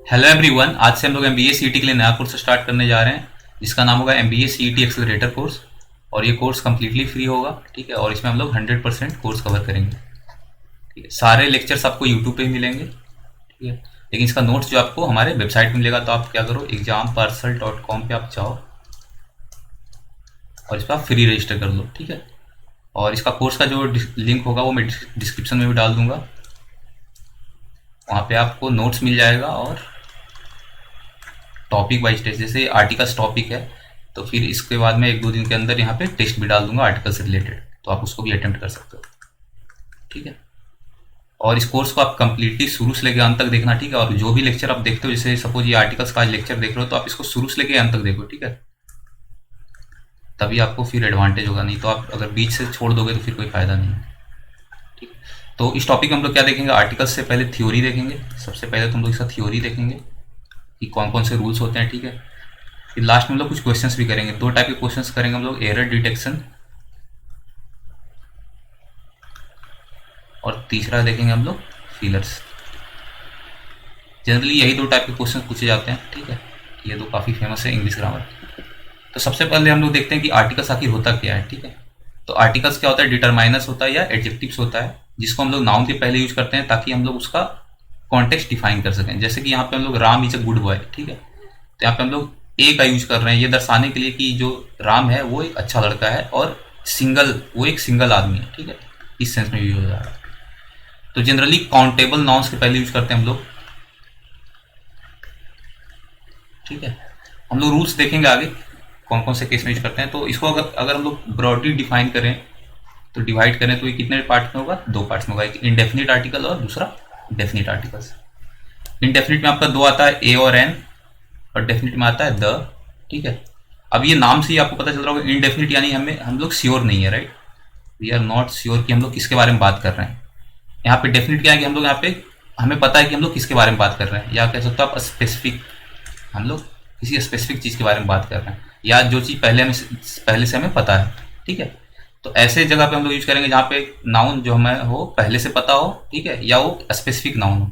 Hello everyone, आज से हम लोग एमबीए सीईटी के लिए नया कोर्स स्टार्ट करने जा रहे हैं जिसका नाम होगा एमबीए सीईटी एक्सेलरेटर कोर्स। और ये कोर्स कम्प्लीटली फ्री होगा, ठीक है। और इसमें हम लोग 100% कोर्स कवर करेंगे, ठीक है। सारे लेक्चर्स आपको यूट्यूब पे ही मिलेंगे, ठीक है। लेकिन इसका नोट्स जो आपको हमारे वेबसाइट में मिलेगा, तो आप क्या करो, examparcel.com पे आप जाओ और इस पर आप फ्री रजिस्टर कर लो, ठीक है। और इसका कोर्स का जो लिंक होगा वो मैं डिस्क्रिप्शन में भी डाल दूंगा, वहाँ पे आपको नोट्स मिल जाएगा। और टॉपिक वाइज टेस्ट, जैसे आर्टिकल्स टॉपिक है तो फिर इसके बाद में एक दो दिन के अंदर यहाँ पे टेस्ट भी डाल दूंगा आर्टिकल से रिलेटेड, तो आप उसको भी अटेम्प्ट कर सकते हो, ठीक है। और इस कोर्स को आप कंप्लीटली शुरू से लेकर अंत तक देखना, ठीक है। और जो भी लेक्चर आप देखते हो, जैसे सपोज ये आर्टिकल्स का लेक्चर देख रहे हो, तो आप इसको शुरू से लेकर अंत तक देखो, ठीक है। तभी आपको फिर एडवांटेज होगा, नहीं तो आप अगर बीच से छोड़ दोगे तो फिर कोई फायदा नहीं है, ठीक। तो इस टॉपिक में हम लोग क्या देखेंगे, आर्टिकल्स से पहले थ्योरी देखेंगे। सबसे पहले तो हम लोग इसका थ्योरी देखेंगे कि कौन कौन से रूल्स होते हैं, ठीक है। फिर लास्ट में हम लोग कुछ क्वेश्चंस भी करेंगे, दो टाइप के क्वेश्चंस करेंगे हम लोग, एरर डिटेक्शन, और तीसरा देखेंगे हम लोग फिलर्स। जनरली यही दो टाइप के क्वेश्चंस पूछे जाते हैं, ठीक है। ये दो काफ़ी फेमस है इंग्लिश ग्रामर। तो सबसे पहले हम लोग देखते हैं कि आर्टिकल्स आखिर होता क्या है, ठीक है। तो आर्टिकल्स क्या होता है, डिटरमाइनर्स होता है या एडजेक्टिव्स होता है, जिसको हम लोग नाउन के पहले यूज करते हैं ताकि हम लोग उसका कॉन्टेक्स्ट डिफाइन कर सकें। जैसे कि यहाँ पे हम लोग Ram is a good boy, ठीक है। तो यहाँ पे हम लोग ए का यूज कर रहे हैं ये दर्शाने के लिए कि जो राम है वो एक अच्छा लड़का है और वो एक सिंगल आदमी है, ठीक है। इस सेंस में यूज हो जा रहा है। तो जनरली काउंटेबल नाउन्स के पहले यूज करते हैं हम लोग, ठीक है। हम लोग रूल्स देखेंगे आगे कौन कौन से केस में यूज करते हैं। तो इसको अगर अगर हम लोग ब्रॉडली डिफाइन करें, तो डिवाइड करें, तो ये कितने पार्ट में होगा, दो पार्ट्स में होगा, एक इंडेफिनिट आर्टिकल और दूसरा डेफिनिट आर्टिकल्स। इंडेफिनिट में आपका दो आता है, ए और एन, और डेफिनिट में आता है द, ठीक है। अब ये नाम से ही आपको पता चल रहा होगा, इनडेफिनिट यानी हम लोग श्योर नहीं है, right. We are not sure कि हम लोग किसके बारे में बात कर रहे हैं। यहाँ पे डेफिनिट क्या है कि हम लोग यहाँ पे हमें पता है कि हम लोग किसके बारे में बात कर रहे हैं, या कह सकते हो आप स्पेसिफिक, हम लोग किसी स्पेसिफिक चीज़ के बारे में बात कर रहे हैं, या जो चीज़ पहले से हमें पता है, ठीक है। तो ऐसे जगह पे हम लोग यूज करेंगे जहाँ पे नाउन जो हमें हो पहले से पता हो, ठीक है, या वो स्पेसिफिक नाउन हो।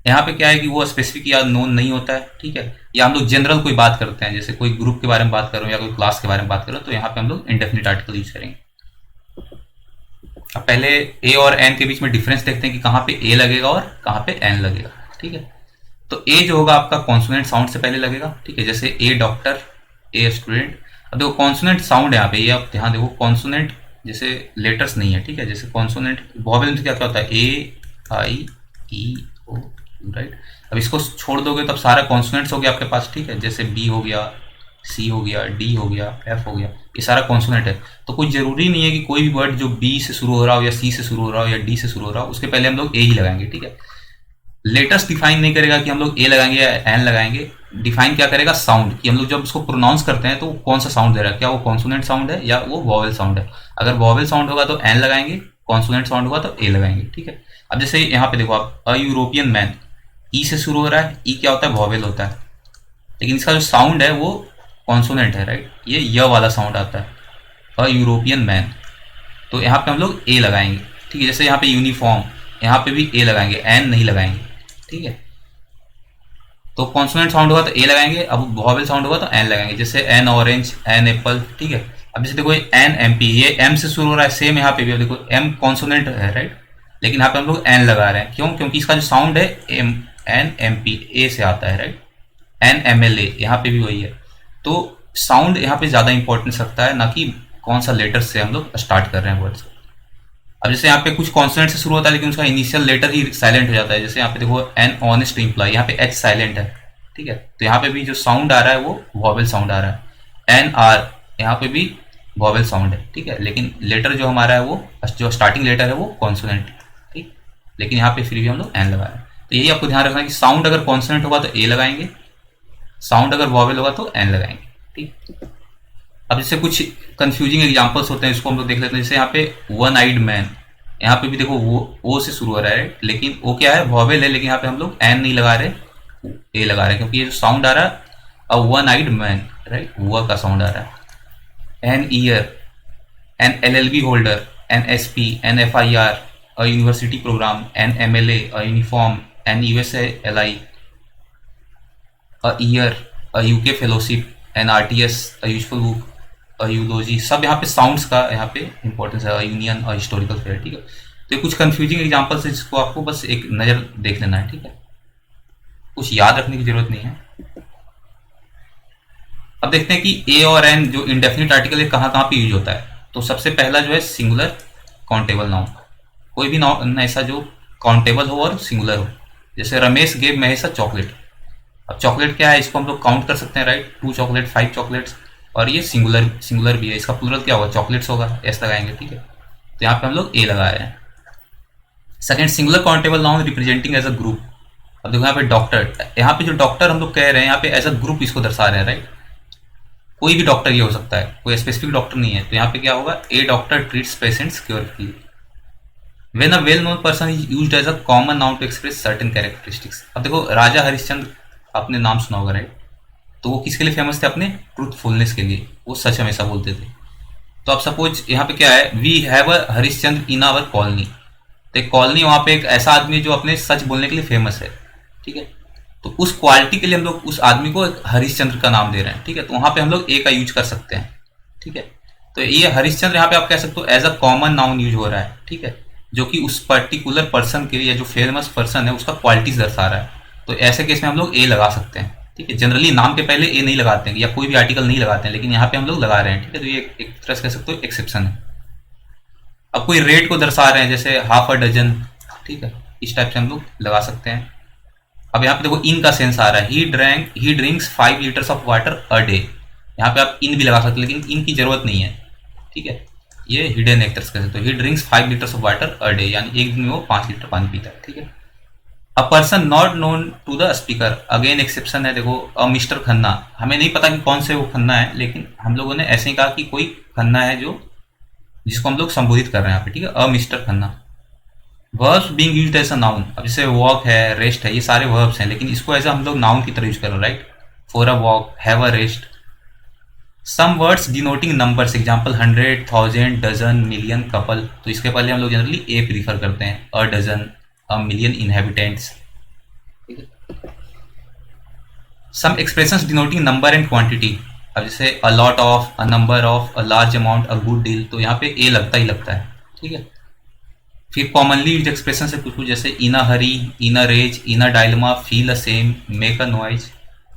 यहाँ पे क्या है कि वो स्पेसिफिक या नोन नहीं होता है, ठीक है। या हम लोग जनरल कोई बात करते हैं, जैसे कोई ग्रुप के बारे में बात करो या कोई क्लास के बारे में बात करो, तो यहाँ पे हम लोग इंडेफिनिट आर्टिकल यूज करेंगे। अब पहले ए और एन के बीच में डिफरेंस देखते हैं कि कहाँ पे ए लगेगा और कहाँ पे एन लगेगा, ठीक है। तो ए जो होगा आपका कॉन्सोनेंट साउंड से पहले लगेगा, ठीक है। जैसे ए डॉक्टर, ए स्टूडेंट। अब देखो कॉन्सोनेंट साउंड है यहाँ पे, ये आप ध्यान देखो, कॉन्सोनेंट जैसे लेटर्स नहीं है, ठीक है। जैसे कॉन्सोनेंट वॉवेल में क्या क्या होता है, ए आई ई ओ, राइट। अब इसको छोड़ दोगे तब सारा कॉन्सोनेंट्स हो गया आपके पास, ठीक है। जैसे बी हो गया, सी हो गया, डी हो गया, एफ हो गया, ये सारा कॉन्सोनेंट है। तो कोई जरूरी नहीं है कि कोई भी वर्ड जो बी से शुरू हो रहा हो या सी से शुरू हो रहा हो या डी से शुरू हो रहा हो उसके पहले हम लोग ए ही लगाएंगे, ठीक है। लेटर्स डिफाइन नहीं करेगा कि हम लोग ए लगाएंगे या एन लगाएंगे। डिफाइन क्या करेगा, साउंड, कि हम लोग जब उसको प्रोनाउंस करते हैं तो वो कौन सा साउंड दे रहा है, क्या वो कॉन्सोनेंट साउंड है या वो वॉवेल साउंड है। अगर वॉवेल साउंड होगा तो एन लगाएंगे, कॉन्सोनेंट साउंड होगा तो ए लगाएंगे, ठीक है। अब जैसे यहाँ पे देखो आप, अ यूरोपियन मैन, ई से शुरू हो रहा है, ई क्या होता है, वॉवेल होता है, लेकिन इसका जो साउंड है वो कॉन्सोनेंट है, राइट। ये य वाला साउंड आता है, अ यूरोपियन मैन, तो यहाँ पे हम लोग ए लगाएंगे, ठीक है। जैसे यहाँ पे यूनिफॉर्म, यहाँ पे भी ए लगाएंगे, एन नहीं लगाएंगे, ठीक है। तो कॉन्सोनेंट साउंड होगा तो ए लगाएंगे, अब वॉवेल साउंड होगा तो एन लगाएंगे, जैसे एन ऑरेंज, एन एप्पल, ठीक है। अब जैसे देखो एन एम पी, ये एम से शुरू हो रहा है, सेम यहाँ पे भी देखो एम कॉन्सोनेंट है, राइट। लेकिन यहाँ पे हम लोग एन लगा रहे हैं, क्यों, क्योंकि इसका जो साउंड है M, an M P, a से आता है, right. An M L A, यहाँ पे भी वही है। तो साउंड यहाँ पे ज़्यादा इंपॉर्टेंस रखता है, ना कि कौन सा लेटर से हम लोग स्टार्ट कर रहे हैं वर्ड्स। अब जैसे यहाँ पे कुछ कॉन्सोनेंट से शुरू होता है लेकिन उसका इनिशियल लेटर ही साइलेंट हो जाता है, जैसे यहाँ पे देखो एन ऑनेस्ट एम्प्लॉय, यहाँ पे एच साइलेंट है, ठीक है। तो यहाँ पे भी जो साउंड आ रहा है वो वॉवेल साउंड आ रहा है। एन आर, यहाँ पे भी वॉवेल साउंड है, ठीक है, लेकिन लेटर जो हमारा है वो जो स्टार्टिंग लेटर है वो कॉन्सोनेंट, ठीक। लेकिन यहाँ पे फिर भी हम लोग एन लगा रहे हैं। तो यही आपको ध्यान रखना है कि साउंड अगर कॉन्सोनेंट होगा तो ए लगाएंगे, साउंड अगर वॉवेल होगा तो एन लगाएंगे, ठीक। अब जैसे कुछ कंफ्यूजिंग एग्जांपल्स होते हैं, इसको हम लोग देख लेते हैं। जैसे यहाँ पे वन आइड मैन, यहाँ पे भी देखो वो ओ से शुरू हो रहा है, लेकिन ओ क्या है, वॉवेल है, लेकिन यहाँ पे हम लोग एन नहीं लगा रहे, ए लगा रहे हैं, क्योंकि ये जो साउंड आ रहा है a one eyed man, right, वो का साउंड आ रहा है। An year, an L L B holder, an S P, an F I R, a university program, an M L A, a uniform, an U S L I, a year, a UK fellowship, an RTS, a useful book, a eulogy, सब यहाँ पे sounds का यहाँ पे importance है, union, a historical fair, ठीक है। तो ये कुछ कंफ्यूजिंग एग्जांपल्स है जिसको आपको बस एक नज़र देख लेना है, ठीक है, कुछ याद रखने की जरूरत नहीं है। अब देखते हैं कि ए और एन जो इंडेफिनिट आर्टिकल है कहाँ कहाँ पे यूज होता है। तो सबसे पहला जो है सिंगुलर काउंटेबल नाउन, कोई भी नाउन ऐसा जो काउंटेबल हो और सिंगुलर हो, जैसे रमेश गेव महेश अ चॉकलेट। अब चॉकलेट क्या है, इसको हम लोग काउंट कर सकते हैं, राइट, 2 चॉकलेट, 5 चॉकलेट्स, और ये सिंगुलर सिंगुलर भी है, इसका प्लूरल क्या होगा, चॉकलेट्स होगा, एस लगाएंगे, ठीक है। तो यहाँ पे हम लोग ए लगा रहे हैं। Second, singular countable noun representing as a group. अब देखो यहाँ पे डॉक्टर, यहाँ पे जो डॉक्टर हम लोग कह रहे हैं यहाँ पे एज अ ग्रुप इसको दर्शा रहे हैं, राइट, कोई भी डॉक्टर ये हो सकता है, कोई स्पेसिफिक डॉक्टर नहीं है। तो यहाँ पे क्या होगा, a doctor treats patients carefully. When a well known person is used as a common noun to express certain characteristics. अब देखो राजा हरिश्चंद्र आपने नाम सुना होगा, राइट, तो वो किसके लिए फेमस थे, अपने ट्रूथफुलनेस के लिए, वो सच हमेशा बोलते थे। तो अब सपोज यहाँ पे क्या है, we have a Harishchandra in our colony, तो एक कॉलोनी वहाँ पे एक ऐसा आदमी जो अपने सच बोलने के लिए फेमस है, ठीक है। तो उस क्वालिटी के लिए हम लोग उस आदमी को एक हरिश्चंद्र का नाम दे रहे हैं, ठीक है, तो वहाँ पे हम लोग ए का यूज कर सकते हैं, ठीक है। तो ये हरिश्चंद्र यहाँ पे आप कह सकते हो as a common noun use हो रहा है, ठीक है, जो कि उस पर्टिकुलर पर्सन के लिए, जो फेमस पर्सन है उसका क्वालिटीज दर्शा रहा है। तो ऐसे केस में हम लोग ए लगा सकते हैं, ठीक है। जनरली नाम के पहले ए नहीं लगाते हैं या कोई भी आर्टिकल नहीं लगाते हैं, लेकिन यहाँ पे हम लोग लगा रहे हैं, ठीक है। तो ये एक तरह से कह सकते हो एक्सेप्शन है। अब कोई रेट को दर्शा रहे हैं, जैसे हाफ अ डजन, ठीक है, इस टाइप से हम लोग लगा सकते हैं। अब यहाँ पे देखो इन का सेंस आ रहा है, ही drinks 5 litres of water a day. यहाँ पे आप इन भी लगा सकते हैं, लेकिन इन की जरूरत नहीं है, ठीक है, ये हिडन एक तरह से कह सकते हो, ही drinks 5 litres of water a day, यानी एक दिन में वो 5 लीटर पानी पीता है, ठीक है। A person not known to the speaker, again exception है। देखो अ मिस्टर खन्ना, हमें नहीं पता कि कौन से वो खन्ना है, लेकिन हम लोगों ने ऐसे ही कहा कि कोई खन्ना है जो जिसको हम लोग संबोधित कर रहे हैं यहाँ पे, ठीक है, a mister Khanna. Verbs being used as a noun, अब जैसे वॉक है, रेस्ट है, ये सारे वर्ब्स हैं, लेकिन इसको एज हम लोग नाउन की तरह यूज कर रहे हैं, right, for a walk, have a rest. Some words denoting numbers, example 100, 1000, dozen, million, couple, तो इसके पहले हम लोग जनरली ए प्रीफर करते हैं, a dozen, a million inhabitants, ठीक है। Some expressions denoting number and quantity, अब जैसे a lot of, a number of, a large amount, a good deal, तो यहाँ पे ए लगता ही लगता है, ठीक है। फिर कॉमनली यूज एक्सप्रेशन से कुछ कुछ जैसे in a hurry, in a rage, in a dilemma, feel a shame, make a noise,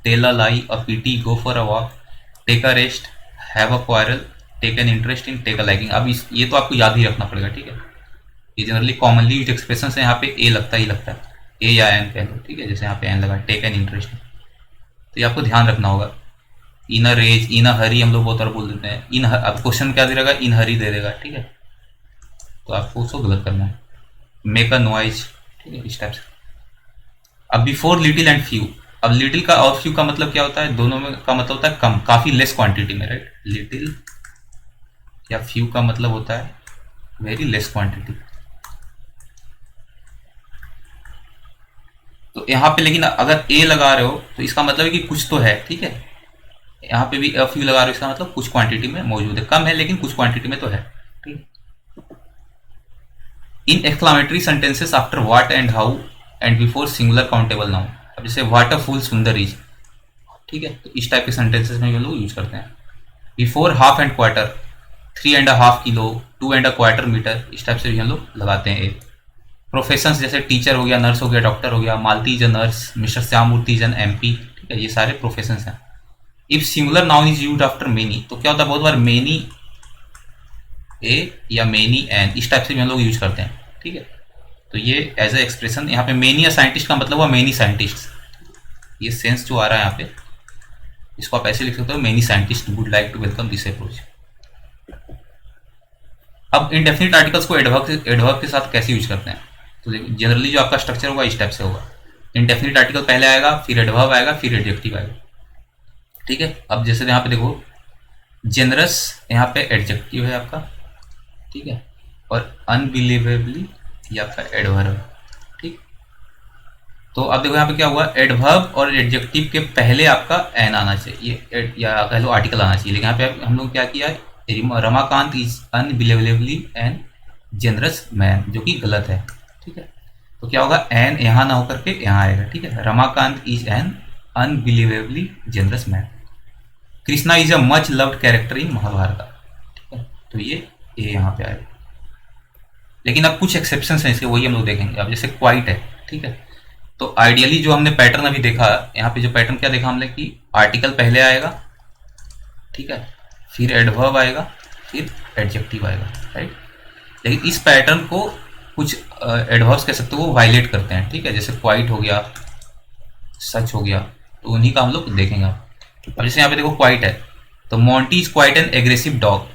tell a lie, a pity, go for a walk, take a rest, have a quarrel, take an interest in, take a liking. अब ये तो आपको याद ही रखना पड़ेगा, ठीक है। ये जनरली कॉमनली यूज एक्सप्रेशन से यहाँ पे ए लगता ही लगता है, ए या एन कह लो, ठीक है, जैसे यहाँ पे एन लगा, टेक एन इंटरेस्ट, तो ये आपको ध्यान रखना होगा। इन अ रेज, इन अ हरी हम लोग बहुत बार बोल देते हैं, अब क्वेश्चन क्या दे देगा, इन हरी दे देगा, ठीक है, तो आपको उसको गलत करना है। मेक अ नॉइज, ठीक है, इस टाइप से। अब बिफोर लिटिल एंड फ्यू, अब लिटिल का और फ्यू का मतलब क्या होता है, दोनों में का मतलब होता है कम, काफी लेस क्वांटिटी में, राइट, लिटिल या फ्यू का मतलब होता है वेरी लेस क्वांटिटी। तो यहाँ पे लेकिन अगर ए लगा रहे हो तो इसका मतलब है कि कुछ तो है, ठीक है। यहाँ पे भी फ्यू लगा रहे हो, इसका मतलब कुछ क्वांटिटी में मौजूद है, कम है लेकिन कुछ क्वांटिटी में तो है, ठीक। In exclamatory sentences after what and how and before singular countable noun, अब जैसे व्हाट अ फूल सुंदर इज, ठीक है, तो इस टाइप के सेंटेंसेस में हम लोग यूज करते हैं। Before half and quarter, 3.5 kilo, 2.25 metre, इस टाइप से भी हम लोग लगाते हैं। प्रोफेशंस जैसे टीचर हो गया, नर्स हो गया, डॉक्टर हो गया, Malti is a nurse, mister Shyamurti is an MP, ठीक है, ये सारे प्रोफेशंस हैं। If singular noun is used after many, तो क्या होता है बहुत बार मेनी ए या मेनी एन, इस टाइप से भी हम लोग यूज करते हैं, ठीक है। तो ये एज ए एक्सप्रेशन, यहाँ पे मेनी या साइंटिस्ट का मतलब हुआ मेनी साइंटिस्ट, ये सेंस जो आ रहा है यहाँ पे, इसको आप ऐसे लिख सकते हो, many scientist would like to welcome this approach. अब इंडेफिनिट आर्टिकल्स को एडवर्ब के साथ कैसे यूज करते हैं, तो जनरली जो आपका स्ट्रक्चर होगा इस टाइप से होगा, इंडेफिनिट आर्टिकल पहले आएगा, फिर एडवर्ब आएगा, फिर एडजेक्टिव आएगा, ठीक है। अब जैसे यहाँ पे देखो जेनरस, यहाँ पे एडजेक्टिव है आपका, ठीक है, और अनबिलीवेबली ये आपका एडवर्ब, ठीक। तो अब देखो यहाँ पे क्या हुआ, एडवर्ब और एडजेक्टिव के पहले आपका एन आना चाहिए, या कह लो आर्टिकल आना चाहिए, लेकिन यहाँ पे हम लोग क्या किया, Ramakant is unbelievably an generous man, जो कि गलत है, ठीक है। तो क्या होगा, एन यहाँ ना होकर के यहाँ आएगा, ठीक है, Ramakant is an unbelievably generous man. Krishna is a much loved character in Mahabharata. ठीक है, तो ये यहाँ पे आएगा। लेकिन अब कुछ एक्सेप्शन हैं इसके, वही हम लोग देखेंगे। अब जैसे क्वाइट है, ठीक है, तो आइडियली जो हमने पैटर्न अभी देखा, यहाँ पे जो पैटर्न क्या देखा हमने कि आर्टिकल पहले आएगा, ठीक है, फिर एडवर्ब आएगा, फिर एडजेक्टिव आएगा, राइट। लेकिन इस पैटर्न को कुछ एडवर्ब्स कह सकते हो वो वायलेट करते हैं, ठीक है, जैसे क्वाइट हो गया, सच हो गया, तो उन्हीं का हम लोग देखेंगे। अब जैसे यहाँ पे देखो क्वाइट है, तो Monty is quite an aggressive dog,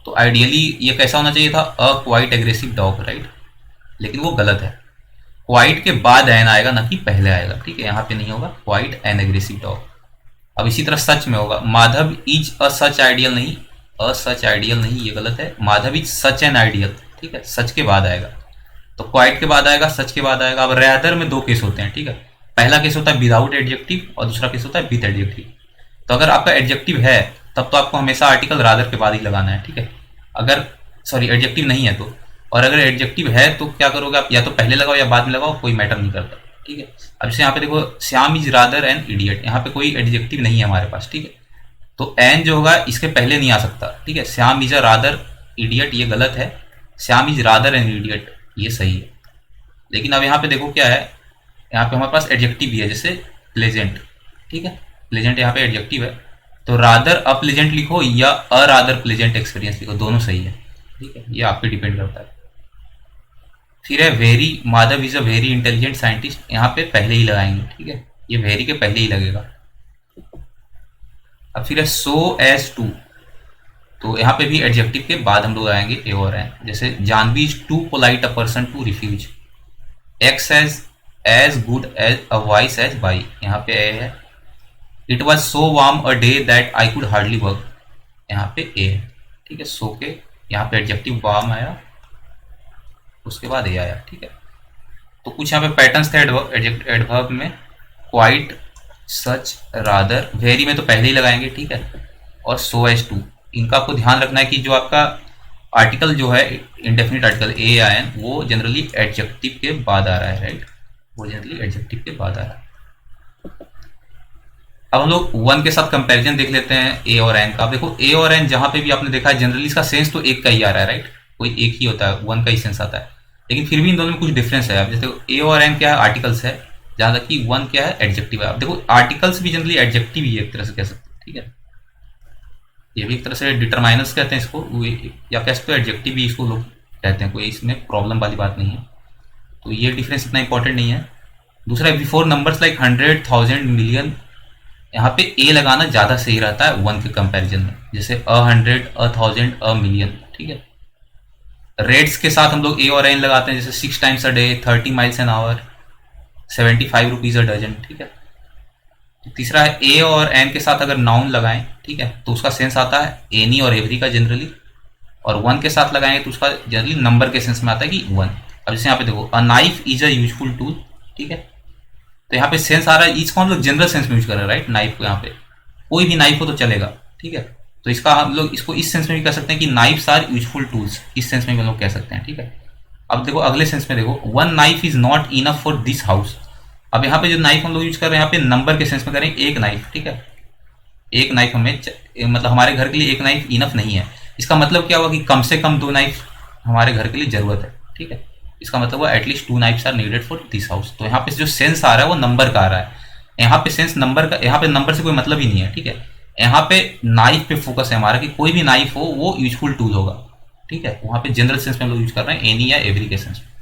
तो आइडियली ये कैसा होना चाहिए था, अ क्वाइट एग्रेसिव डॉग, राइट, लेकिन वो गलत है। क्वाइट के बाद एन आएगा, ना कि पहले आएगा, ठीक है, यहाँ पे नहीं होगा क्वाइट एन एग्रेसिव डॉग। अब इसी तरह सच में होगा, Madhav is a such ideal, नहीं, अ सच आइडियल नहीं, ये गलत है, Madhav is such an ideal, ठीक है, सच के बाद आएगा, तो क्वाइट के बाद आएगा, सच के बाद आएगा। अब रैदर में दो केस होते हैं, ठीक है, पहला केस होता है विदाउट एडजेक्टिव और दूसरा केस होता है विद एडजेक्टिव। तो अगर आपका एडजेक्टिव है तब तो आपको हमेशा आर्टिकल रादर के बाद ही लगाना है, ठीक है, अगर सॉरी एडजेक्टिव नहीं है तो, और अगर एडजेक्टिव है तो क्या करोगे आप, या तो पहले लगाओ या बाद में लगाओ, कोई मैटर नहीं करता, ठीक है। अब जैसे यहाँ पे देखो Shyam is rather an idiot, यहाँ पे कोई एडजेक्टिव नहीं है हमारे पास, ठीक है, तो एन जो होगा इसके पहले नहीं आ सकता, ठीक है। Shyam is a rather idiot, ये गलत है, Shyam is rather an idiot, ये सही है। लेकिन अब यहाँ पे देखो क्या है, यहाँ पे हमारे पास एडजेक्टिव भी है, जैसे प्लेजेंट, ठीक है, प्लेजेंट यहाँ पे एडजेक्टिव है, तो रादर अ प्लेजेंट लिखो या अ रादर प्लेजेंट एक्सपीरियंस लिखो, दोनों सही है, ठीक है, ये आप पे डिपेंड करता है। फिर है very, Madhav is a very intelligent scientist, यहाँ पे पहले ही लगाएंगे, ठीक है, ये वेरी के पहले ही लगेगा। अब फिर है सो एज टू, तो यहाँ पे भी एडजेक्टिव के बाद हम लोग आएंगे ए और एन, जैसे Janvi is too polite a person to refuse, x as good as a wise as by, यहाँ पे ए है। It was so warm a day that I could hardly work, यहाँ पे ए है, ठीक है, सो के यहाँ पे एडजेक्टिव वार्म आया, उसके बाद ए आया, ठीक है। तो कुछ यहाँ पे पैटर्न्स थे एडवर्ब में, क्वाइट, सच, रादर, वेरी में तो पहले ही लगाएंगे, ठीक है, और सो एज टू, इनका आपको ध्यान रखना है कि जो आपका आर्टिकल जो है इंडेफिनिट आर्टिकल ए या एन, वो जनरली एडजेक्टिव के बाद आ रहा है, राइट, वो जनरली एडजेक्टिव के बाद आ रहा है। अब हम लोग वन के साथ कंपैरिजन देख लेते हैं ए और एन का। अब देखो ए और एन जहां पे भी आपने देखा है जनरली इसका सेंस तो एक का ही आ रहा है, राइट, कोई एक ही होता है, वन का ही सेंस आता है, लेकिन फिर भी इन दोनों में कुछ डिफरेंस है। अब जैसे ए और एन क्या है, आर्टिकल्स है, जहां तक कि वन क्या है, एडजेक्टिव है। अब देखो आर्टिकल्स भी जनरली एडजेक्टिव ही है, एक तरह से कह सकते हैं, ठीक है, ये भी एक तरह से डिटरमाइनर्स कहते हैं इसको, या कह सकते हो एडजेक्टिव भी इसको लोग कहते हैं, कोई इसमें प्रॉब्लम वाली बात नहीं है, तो ये डिफरेंस इतना इंपॉर्टेंट नहीं है। दूसरा, बिफोर नंबर्स लाइक 100, 1000, मिलियन, यहाँ पे ए लगाना ज़्यादा सही रहता है वन के कंपैरिजन में, जैसे 100, 1000, अ मिलियन, ठीक है। रेट्स के साथ हम लोग ए और एन लगाते हैं, जैसे 6 times a day, 30 miles an hour, 75 rupees a dozen, ठीक है। तीसरा है ए और एन के साथ अगर नाउन लगाएं, ठीक है, तो उसका सेंस आता है एनी और एवरी का जनरली, और वन के साथ लगाएंगे तो उसका जनरली नंबर के सेंस में आता है कि वन। अब जैसे यहाँ पे देखो a knife is a useful tool, ठीक है, तो यहाँ पे सेंस आ रहा है, इसको हम लोग जनरल सेंस में यूज कर रहे हैं, राइट, नाइफ को, यहाँ पे कोई भी नाइफ हो तो चलेगा, ठीक है, तो इसका हम लोग इसको इस सेंस में भी कह सकते हैं कि नाइफ्स आर यूजफुल टूल्स, इस सेंस में भी हम लोग कह सकते हैं, ठीक है। अब देखो अगले सेंस में देखो, one knife is not enough for this house. अब यहाँ पे जो नाइफ हम लोग यूज कर रहे हैं, यहाँ पे नंबर के सेंस में करें, एक नाइफ, ठीक है, एक नाइफ हमें मतलब हमारे घर के लिए एक नाइफ इनफ नहीं है। इसका मतलब क्या हुआ कि कम से कम 2 नाइफ हमारे घर के लिए जरूरत है, ठीक है, इसका मतलब हुआ at least 2 knives are needed for this house. तो यहाँ पे जो सेंस आ रहा है वो नंबर का आ रहा है, यहाँ पे सेंस नंबर का, यहाँ पे नंबर से कोई मतलब ही नहीं है, ठीक है, यहाँ पे नाइफ पे फोकस है हमारा कि कोई भी नाइफ हो वो यूजफुल टूल होगा, ठीक है, वहाँ पे जनरल सेंस में हम लोग यूज कर रहे हैं एनी या एवरी के सेंस में।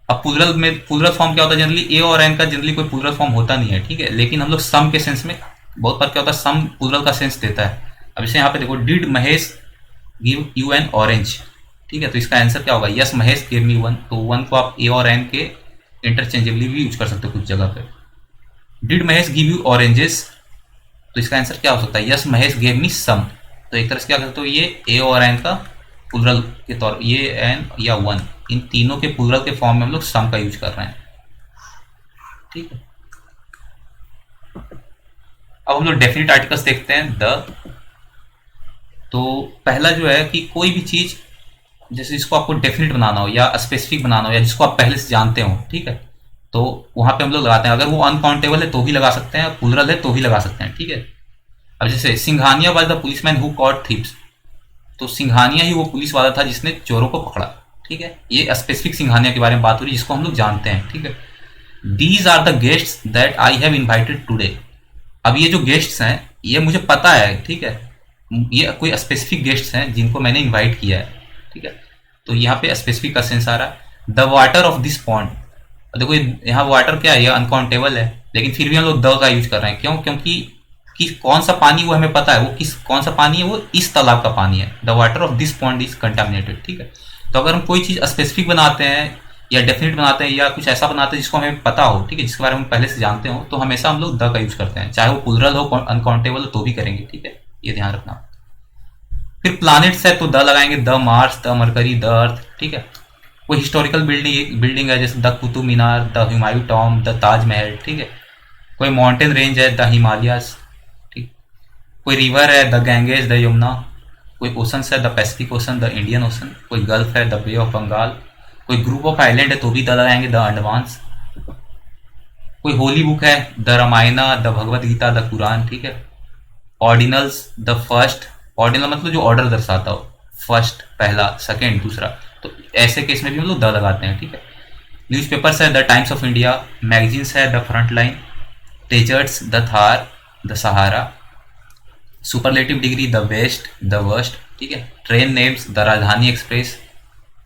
अब प्लूरल में, प्लूरल फॉर्म क्या होता है, जनरली ए और एन का जनरली कोई प्लूरल फॉर्म होता नहीं है, ठीक है, लेकिन हम लोग सम के सेंस में बहुत बार क्या होता है, सम प्लूरल का सेंस देता है। अब जैसे यहाँ पे देखो, did Mahesh give you N orange, ठीक है, तो इसका आंसर क्या होगा, yes Mahesh give me one. तो वन को आप ए और एन के इंटरचेंजेबली भी यूज कर सकते हो कुछ जगह पे। Did Mahesh give you oranges, तो इसका आंसर क्या हो सकता है, यस महेश गिव मी सम। तो एक तरह से क्या करते हो, ये ए और एन का प्लूरल के तौर, ये एन या वन, इन तीनों के प्लूरल के फॉर्म में हम लोग सम का यूज कर रहे हैं, ठीक है। अब हम लोग डेफिनेट आर्टिकल्स देखते हैं, द। तो पहला जो है कि कोई भी चीज जैसे जिसको आपको डेफिनेट बनाना हो या स्पेसिफिक बनाना हो या जिसको आप पहले से जानते हो, ठीक है, तो वहां पे हम लोग लगाते हैं। अगर वो अनकाउंटेबल है तो भी लगा सकते हैं, प्लूरल है तो भी लगा सकते हैं, ठीक है। अब जैसे Singhania was the policeman who caught thieves, तो सिंघानिया ही वो पुलिस वाला था जिसने चोरों को पकड़ा, ठीक है। ये स्पेसिफिक सिंघानिया के बारे में बात हो रही है जिसको हम लोग जानते हैं, ठीक है। These are the guests that I have invited today. अब ये जो गेस्ट्स हैं ये मुझे पता है, ठीक है, ये कोई स्पेसिफिक गेस्ट्स हैं जिनको मैंने इनवाइट किया है, ठीक है। तो यहाँ पे स्पेसिफिक का सेंस आ रहा है। The water of this pond, देखो यहाँ वाटर क्या है, ये अनकाउंटेबल है, लेकिन फिर भी हम लोग द का यूज कर रहे हैं, क्यों? क्योंकि कि कौन सा पानी वो हमें पता है, वो कौन सा पानी है, वो इस तालाब का पानी है। The water of this pond is contaminated, ठीक है। तो अगर हम कोई चीज स्पेसिफिक बनाते हैं या डेफिनेट बनाते हैं या कुछ ऐसा बनाते हैं जिसको हमें पता हो, ठीक है, जिसके बारे में हम पहले से जानते हो, तो हमेशा हम लोग द का यूज करते हैं, चाहे वो प्लूरल हो अनकाउंटेबल हो तो भी करेंगे, ठीक है, ये ध्यान रखना। फिर प्लैनेट्स है तो द लगाएंगे, the Mars, the mercury, the earth, ठीक है। कोई हिस्टोरिकल बिल्डिंग है जैसे the Qutub Minar, the Humayun Tom, the Taj Mahal, ठीक है। कोई माउंटेन रेंज है, द हिमालयास, ठीक। कोई रिवर है, द गैंगेज, द यमुना। कोई ओशंस है, the Pacific ocean, the Indian ocean. कोई गल्फ है, द बे ऑफ बंगाल। कोई ग्रुप ऑफ आइलैंड है तो भी द लगाएंगे, द अंडमान्स। कोई होली बुक है, the Ramayana, the Bhagavad Gita, the Quran, ठीक है। ऑर्डिनल्स, द फर्स्ट, ऑर्डिनल मतलब जो ऑर्डर दर्शाता हो, फर्स्ट पहला, सेकेंड दूसरा, तो ऐसे केस में भी हम लोग द लगाते हैं, ठीक है। न्यूज़पेपर्स है, the Times of India. Magazines है, the Frontline. Deserts, the Thar, the Sahara. Superlative degree, the best, the worst, ठीक है। Train names, the Rajdhani Express.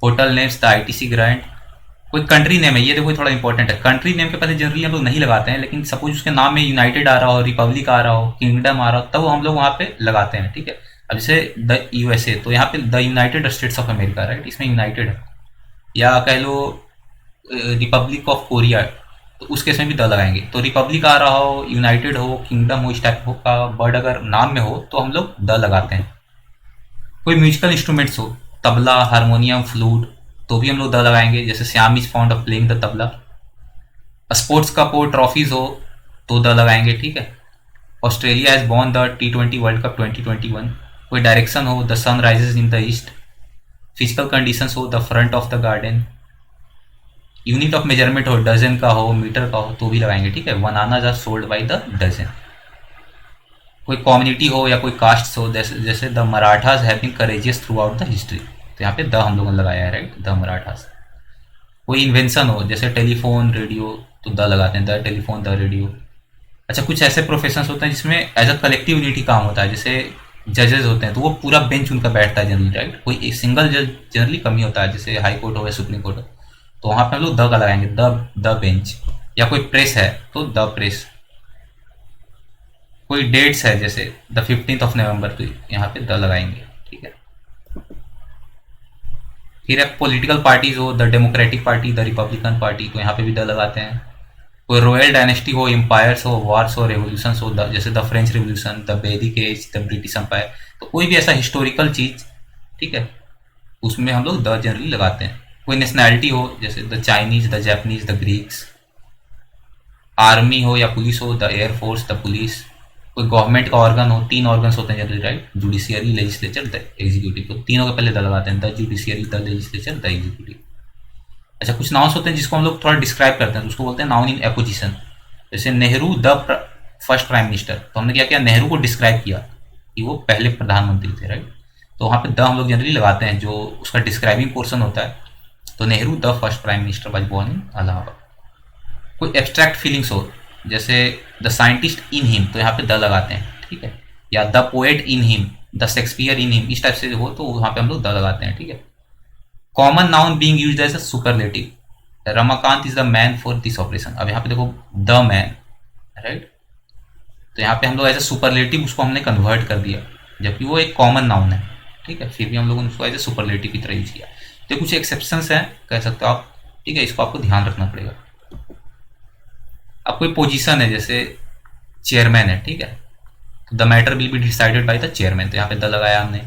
Hotel names, the ITC Grand. कोई कंट्री नेम है, ये देखो थोड़ा इंपॉर्टेंट है, कंट्री नेम के पहले जनरली हम लोग नहीं लगाते हैं, लेकिन सपोज उसके नाम में यूनाइटेड आ रहा हो, रिपब्लिक आ रहा हो, किंगडम आ रहा हो, तब हम लोग वहाँ पे लगाते हैं, ठीक है। अब जैसे द यूएसए, तो यहाँ पे the United states of America, right, इसमें यूनाइटेड है। या कह लो रिपब्लिक ऑफ कोरिया, तो उस केस में भी द लगाएंगे। तो रिपब्लिक आ रहा हो, यूनाइटेड हो, किंगडम हो, इस टाइप का वर्ड अगर नाम में हो तो हम लोग द लगाते हैं। कोई म्यूजिकल इंस्ट्रूमेंट्स हो, तबला, हारमोनियम, फ्लूट, तो भी हम लोग द लगाएंगे, जैसे Shyam is fond of playing the tabla. Sports cup हो, ट्रॉफीज हो, तो द लगाएंगे, ठीक है। Australia has won the T20 world cup 2021। कोई डायरेक्शन हो, the sun rises in the east. Physical conditions हो, the front of the garden. Unit of measurement हो, डजन का हो, मीटर का हो, तो भी लगाएंगे, ठीक है। Bananas are sold by the dozen. कोई कम्युनिटी हो या कोई कास्ट हो, जैसे the Marathas have been courageous throughout the history, तो यहाँ पे द हम लोगों ने लगाया है, राइट, द मराठाज। कोई इन्वेंशन हो जैसे टेलीफोन, रेडियो, तो द लगाते हैं, द टेलीफोन, द रेडियो। अच्छा, कुछ ऐसे प्रोफेशन होते हैं जिसमें एज अ कलेक्टिव यूनिटी काम होता है, जैसे जजेस होते हैं तो वो पूरा बेंच उनका बैठता है जनरली, राइट। कोई एक सिंगल जज जनरली कम ही होता है, जैसे हाई कोर्ट हो या सुप्रीम कोर्ट हो, तो वहाँ पे हम लोग द का लगाएंगे, द बेंच। या कोई प्रेस है तो द प्रेस। कोई डेट्स है जैसे द 15th नवंबर, तो यहाँ पे द लगाएंगे, ठीक है। फिर पॉलिटिकल पार्टीज हो, the democratic party, the Republican party, तो यहाँ पे भी द लगाते हैं। कोई रॉयल डायनेस्टी हो, एम्पायर्स हो, वार्स हो, रेवोल्यूशन हो, जैसे द फ्रेंच रेवोल्यूशन, द वैदिक एज, द ब्रिटिश एम्पायर, तो कोई भी ऐसा हिस्टोरिकल चीज, ठीक है, उसमें हम लोग द जनरली लगाते हैं। कोई नेशनैलिटी हो जैसे the Chinese, the Japanese, the Greeks. Army हो या पुलिस हो, द एयरफोर्स, द पुलिस। कोई गवर्नमेंट का ऑर्गन हो, 3 ऑर्गन्स होते हैं generally, right, judiciary, legislature, the executive, तो तीनों के पहले द लगाते हैं, the judiciary, the legislature, the executive. अच्छा, कुछ नाउन्स होते हैं जिसको हम लोग थोड़ा डिस्क्राइब करते हैं, तो उसको बोलते हैं नाउन इन एपोजिशन। जैसे Nehru the first prime minister, तो हमने क्या किया, नेहरू को डिस्क्राइब किया कि वो पहले प्रधानमंत्री थे, राइट, तो वहाँ पे द हम लोग जनरली लगाते हैं जो उसका डिस्क्राइबिंग पोर्शन होता है। तो Nehru the first prime minister was born in Allahabad. कोई एब्स्ट्रैक्ट फीलिंग्स हो जैसे द साइंटिस्ट इन हिम, तो यहाँ पे द लगाते हैं, ठीक है। या the poet in him, the Shakespeare in him, इस टाइप से हो तो वहाँ पे हम लोग द लगाते हैं, ठीक है। Common noun being used as a superlative, Ramakant is the man for this operation. अब यहाँ पे देखो द मैन, राइट, तो यहाँ पे हम लोग एज ए सुपरलेटिव उसको हमने कन्वर्ट कर दिया, जबकि वो एक कॉमन नाउन है, ठीक है, फिर भी हम लोगों ने उसको एज ए सुपरलेटिव की तरह यूज किया। तो कुछ एक्सेप्शंस हैं कह सकते हो आप, ठीक है, इसको आपको ध्यान रखना पड़ेगा। अब कोई पोजीशन है जैसे चेयरमैन है, ठीक है, तो the matter will be decided by the chairman, तो यहाँ पे द लगाया हमने।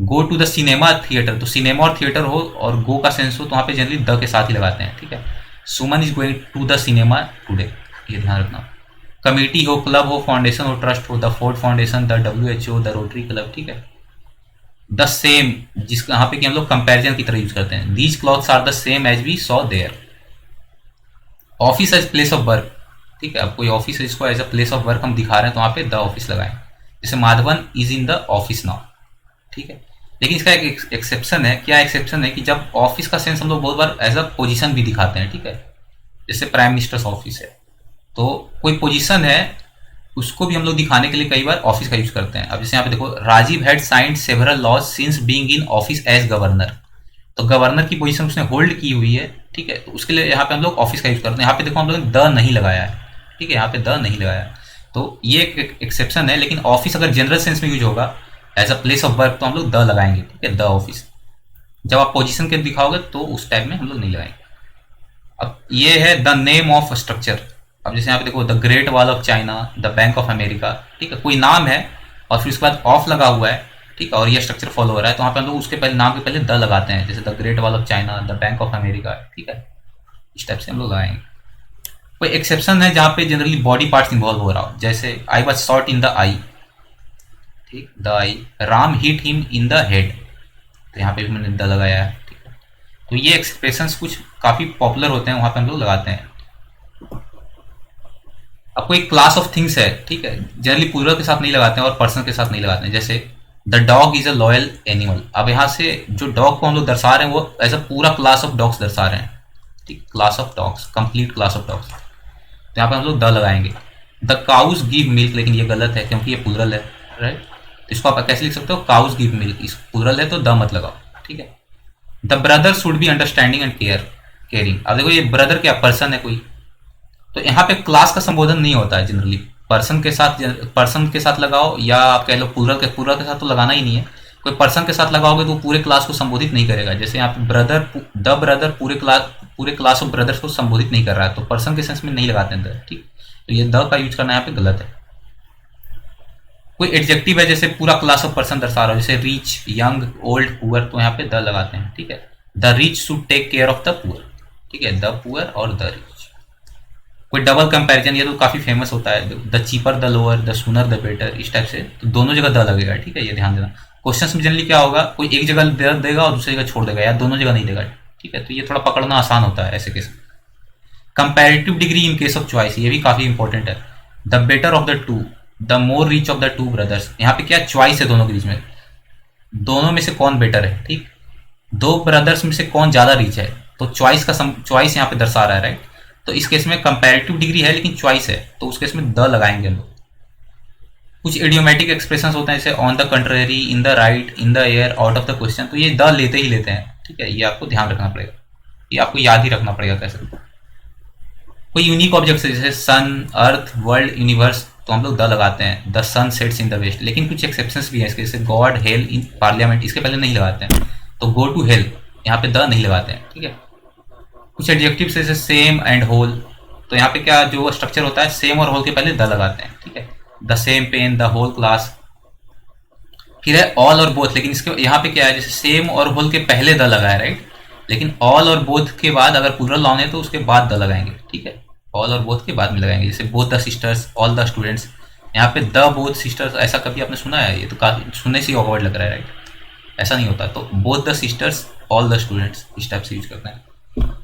Go to the cinema theatre, तो सिनेमा और थिएटर हो और गो का सेंस हो तो वहाँ पे जनरली द के साथ ही लगाते हैं, ठीक है। Suman is going to the cinema today, ये ध्यान रखना। कमेटी हो, क्लब हो, फाउंडेशन हो, ट्रस्ट हो, the Ford foundation, the WHO, the rotary club, ठीक है। द सेम, जिस यहाँ पे कि हम लोग कंपैरिजन की तरह यूज करते हैं, these clothes are the same as we saw there. Office as place of work, ठीक है, अब कोई ऑफिस है जिसको as a place of work हम दिखा रहे हैं तो वहाँ पे द ऑफिस लगाएं, जैसे Madhavan is in the office now, ठीक है। लेकिन इसका एक एक्सेप्शन है, क्या एक्सेप्शन है कि जब ऑफिस का सेंस हम लोग बहुत बार एज अ पोजीशन भी दिखाते हैं, ठीक है, जैसे प्राइम मिनिस्टर्स ऑफिस है, तो कोई पोजीशन है उसको भी हम लोग दिखाने के लिए कई बार ऑफिस का यूज करते हैं। अब जैसे यहाँ पे देखो, Rajiv had signed several laws since being in office as governor, तो गवर्नर की पोजीशन उसने होल्ड की हुई है, ठीक है, तो उसके लिए यहाँ पे हम लोग ऑफिस का यूज करते हैं। यहाँ पे देखो हम लोग ने द नहीं लगाया है, ठीक है, यहाँ पे द नहीं लगाया है, तो ये एक एक्सेप्शन है। लेकिन ऑफिस अगर जनरल सेंस में यूज होगा as a place of work तो हम लोग द लगाएंगे, ठीक है, द ऑफिस। जब आप पोजीशन के दिखाओगे तो उस टाइप में हम लोग नहीं लगाएंगे। अब ये है द नेम ऑफ स्ट्रक्चर। अब जैसे यहाँ पे देखो, the great wall of China, the bank of America, ठीक है, कोई नाम है और फिर उसके बाद ऑफ लगा हुआ है, ठीक है, और ये स्ट्रक्चर फॉलो हो रहा है, तो वहाँ पे हम लोग उसके पहले नाम के पहले द लगाते हैं, जैसे the great wall of China, the bank of America, ठीक है, इस टाइप से हम लोग लगाएंगे। कोई एक्सेप्शन है जहाँ पे जनरली बॉडी पार्ट्स इन्वॉल्व हो रहा हो, जैसे I was shot in the eye, ठीक, the eye, Ram hit him in the head, तो यहाँ पे भी मैंने द लगाया है, ठीक है। तो ये एक्सप्रेशंस कुछ काफ़ी पॉपुलर होते हैं, वहाँ पे हम लोग लगाते हैं। अब कोई क्लास ऑफ थिंग्स है, ठीक है, जनरली प्लूरल के साथ नहीं लगाते हैं और पर्सन के साथ नहीं लगाते हैं, जैसे the dog is a loyal animal. अब यहाँ से जो डॉग को हम लोग दर्शा रहे हैं वो एज अ पूरा क्लास ऑफ डॉग्स दर्शा रहे हैं, ठीक, class of dogs, complete class of dogs, तो यहाँ पे हम लोग द लगाएंगे। द काउज गिव मिल्क, लेकिन ये गलत है क्योंकि ये प्लूरल है, राइट, तो इसको आप कैसे लिख सकते हो, काउज गिव मिल्क, इस प्लूरल है तो द मत लगाओ, ठीक है। The brother should be understanding and caring. अब देखो ये ब्रदर क्या पर्सन है कोई, तो यहाँ पे क्लास का संबोधन नहीं होता है जनरली, पर्सन के साथ लगाओ, या आप कह लो पूरा के साथ तो लगाना ही नहीं है। कोई पर्सन के साथ लगाओगे तो पूरे क्लास को संबोधित नहीं करेगा, जैसे यहाँ पे ब्रदर, द ब्रदर पूरे क्लास ऑफ ब्रदर्स को संबोधित नहीं कर रहा है, तो पर्सन के सेंस में नहीं लगाते हैं द, ठीक, तो ये द का यूज करना यहाँ पे गलत है। कोई एडजेक्टिव है जैसे पूरा क्लास ऑफ पर्सन दर्शा रहा हो, जैसे रिच, यंग, ओल्ड, पुअर, तो यहाँ पे द लगाते हैं, ठीक है। The rich should take care of the poor, ठीक है, द पुअर और द रिच। कोई डबल कंपैरिजन, ये तो काफी फेमस होता है, the cheaper the lower, the sooner the better, इस टाइप से, तो दोनों जगह द लगेगा, ठीक है, ये ध्यान देना। क्वेश्चंस में जनरली क्या होगा, कोई एक जगह देगा और दूसरी जगह छोड़ देगा, या दोनों जगह नहीं देगा, ठीक है, तो ये थोड़ा पकड़ना आसान होता है ऐसे केस में। Comparative degree in case of choice, ये भी काफी इंपॉर्टेंट है। The better of the two, the more rich of the two brothers, यहाँ पे क्या चॉइस है दोनों के बीच में, दोनों में से कौन बेटर है, ठीक, दो ब्रदर्स में से कौन ज्यादा रिच है, तो चॉइस यहाँ पे दर्शा रहा है, राइट, तो इस केस में कंपैरेटिव डिग्री है लेकिन चॉइस है, तो उस केस में द लगाएंगे हम लोग। कुछ इडियोमेटिक एक्सप्रेशन होते हैं जैसे on the contrary, in the right, in the air, out of the question, तो ये द लेते ही लेते हैं, ठीक है, ये आपको ध्यान रखना पड़ेगा, ये आपको याद ही रखना पड़ेगा कैसे। कोई यूनिक ऑब्जेक्ट है जैसे सन, अर्थ, वर्ल्ड, यूनिवर्स, तो हम लोग द लगाते हैं, the sun sets in the west. लेकिन कुछ एक्सेप्शंस भी हैं इसके, जैसे गॉड, हेल, इन पार्लियामेंट, इसके पहले नहीं लगाते हैं, तो गो टू हेल, यहाँ पे द नहीं लगाते हैं, ठीक है। कुछ एडजेक्टिव जैसे सेम एंड होल, तो यहाँ पे क्या जो स्ट्रक्चर होता है, सेम और होल के पहले द लगाते हैं, ठीक है, the same pen, the whole class. फिर है ऑल और बोथ, लेकिन इसके यहाँ पे क्या है, जैसे सेम और होल के पहले द लगा है, राइट, लेकिन ऑल और बोथ के बाद अगर प्लूरल नाउन है तो उसके बाद द लगाएंगे, ठीक है, ऑल और बोथ के बाद में लगाएंगे, जैसे both the sisters, all the students. यहाँ पे द बोथ सिस्टर्स ऐसा कभी आपने सुना है, ये तो काफी सुनने से ऑकवर्ड लग रहा है, राइट, ऐसा नहीं होता, तो both the sisters, all the students, इस टाइप से यूज करते हैं।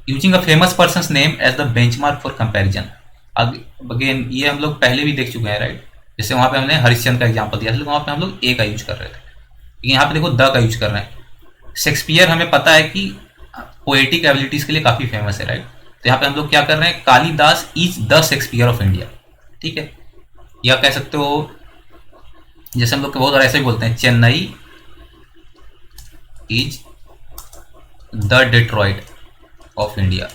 Using a famous person's name as the benchmark for comparison, again ये हम लोग पहले भी देख चुके हैं, राइट, जैसे वहां पे हमने हरिश्चंद्र का एग्जांपल दिया था, वहां पे हम लोग ए का यूज कर रहे थे, लेकिन यहाँ पे देखो द का यूज कर रहे हैं। शेक्सपियर हमें पता है कि पोएटिक एबिलिटीज के लिए काफी फेमस है, राइट, तो यहाँ पे हम लोग क्या कर रहे हैं, Kalidas is the Shakespeare of India, ठीक है, या कह सकते हो जैसे हम लोग बहुत ऐसे ही बोलते हैं, Chennai is the Detroit of India,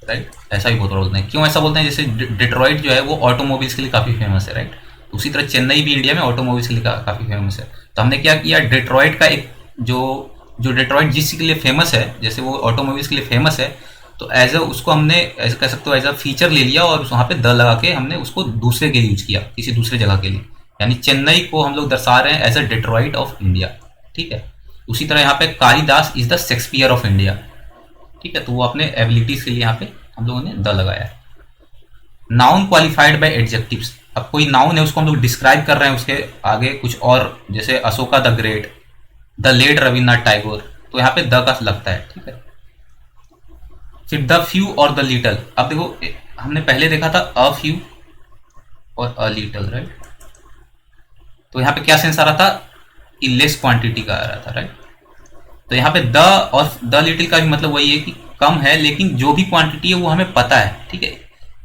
right, ऐसा भी बहुत बोलते हैं। क्यों ऐसा बोलते हैं, जैसे डेट्रॉइट जो है वो ऑटोमोबाइल्स के लिए काफी फेमस है, राइट, उसी तरह चेन्नई भी इंडिया में ऑटोमोबाइल्स के लिए काफी फेमस है। तो हमने क्या किया, डेट्रॉइट का एक जो डेट्रॉइट जिस के लिए फेमस है, जैसे वो ऑटोमोबाइल्स के लिए फेमस है, तो एज अ उसको हमने ऐसा कह सकते हो एज अ फीचर ले लिया और वहाँ पे द लगा के हमने उसको दूसरे के लिए यूज किया, किसी दूसरे जगह के लिए, यानी चेन्नई को हम लोग दर्शा रहे हैं as a Detroit of India, ठीक है। उसी तरह यहाँ पे Kalidas is the Shakespeare of India, ठीक है, तो वो अपने एबिलिटीज के लिए यहाँ पे हम लोगों ने द लगाया है। नाउन क्वालिफाइड बाय एडजेक्टिव्स, अब कोई नाउन है उसको हम लोग डिस्क्राइब कर रहे हैं, उसके आगे कुछ और, जैसे Ashoka the great, the late Rabindranath Tagore, तो यहाँ पे द का लगता है, ठीक है। फिर द फ्यू और द लिटल। अब देखो हमने पहले देखा था अ फ्यू और अ लिटल, राइट। तो यहाँ पे क्या सेंस आ रहा था, लेस क्वांटिटी का आ रहा था, राइट। तो यहाँ पे द और द लिटिल का भी मतलब वही है कि कम है, लेकिन जो भी क्वांटिटी है वो हमें पता है, ठीक है।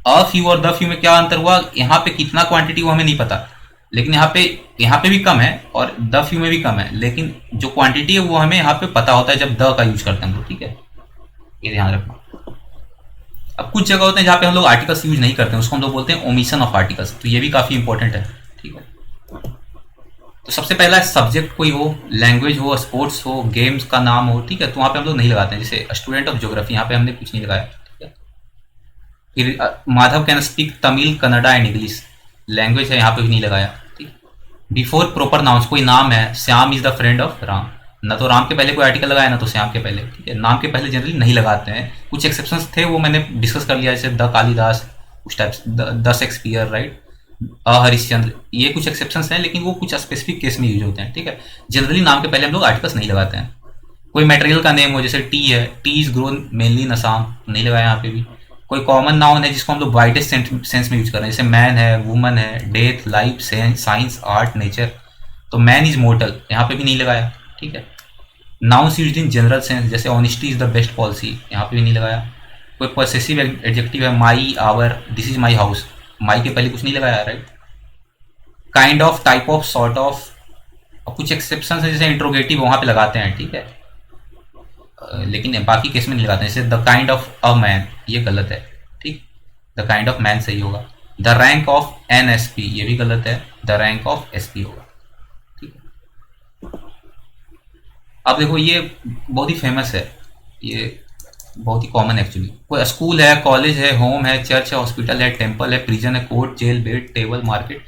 अ फ्यू और द फ्यू में क्या अंतर हुआ, यहाँ पे कितना क्वांटिटी वो हमें नहीं पता, लेकिन यहाँ पे भी कम है और द फ्यू में भी कम है, लेकिन जो क्वांटिटी है वो हमें यहाँ पे पता होता है जब द का यूज करते हैं हम लोग, ठीक है। ये ध्यान रखना। अब कुछ जगह होते हैं जहाँ पे हम लोग आर्टिकल्स यूज नहीं करते हैं, उसको हम लोग बोलते हैं ओमिशन ऑफ आर्टिकल्स, तो ये भी काफी इंपॉर्टेंट है, ठीक है। तो सबसे पहला सब्जेक्ट कोई हो, लैंग्वेज हो, स्पोर्ट्स हो, गेम्स का नाम हो, ठीक है, तो वहाँ पे हम लोग नहीं लगाते हैं। जैसे स्टूडेंट ऑफ ज्योग्राफी, यहाँ पे हमने कुछ नहीं लगाया, ठीक है। फिर Madhav can speak Tamil, Kannada and English, language है, यहाँ पे भी नहीं लगाया, ठीक। बिफोर प्रॉपर नाउन्स, कोई नाम है, Shyam is the friend of Ram, ना तो राम के पहले कोई आर्टिकल लगाया ना तो श्याम के पहले, ठीक है। नाम के पहले जनरली नहीं लगाते हैं, कुछ एक्सेप्शंस थे वो मैंने डिस्कस कर लिया, जैसे द कालिदास, उस type, the Shakespeare, right, Harishchandra, ये कुछ एक्सेप्शंस हैं, लेकिन वो कुछ स्पेसिफिक केस में यूज होते हैं, ठीक है। जनरली नाम के पहले हम लोग आर्टिकल्स नहीं लगाते हैं। कोई मटेरियल का नेम हो, जैसे टी है, टी इज ग्रोन मेनली इन असम, नहीं लगाया यहाँ पे भी। कोई कॉमन नाउन है जिसको हम लोग वाइडेस्ट सेंस में यूज कर रहे हैं, जैसे मैन है, वुमन है, death, life, science, art, nature, तो मैन इज मोर्टल, यहाँ पे भी नहीं लगाया, ठीक है। Nouns used in general sense, जैसे honesty is the best policy, यहाँ पे भी नहीं लगाया। कोई पॉसेसिव एडजेक्टिव है, my, our, this is my house, my के पहले कुछ नहीं लगाया, right. Kind of, type of, sort of, और कुछ एक्सेप्शन है जैसे इंट्रोगेटिव वहां पे लगाते हैं, ठीक है, लेकिन बाकी केस में नहीं लगाते हैं। जैसे the kind of a man, ये गलत है, ठीक, द काइंड ऑफ मैन सही होगा। The rank of an S P, ये भी गलत है, the rank of S P होगा, ठीक है। अब देखो ये बहुत ही फेमस है, ये बहुत ही कॉमन एक्चुअली। कोई स्कूल है, कॉलेज है, होम है, चर्च है, हॉस्पिटल है, टेम्पल है, प्रिजन है, court, jail, bed, table, market,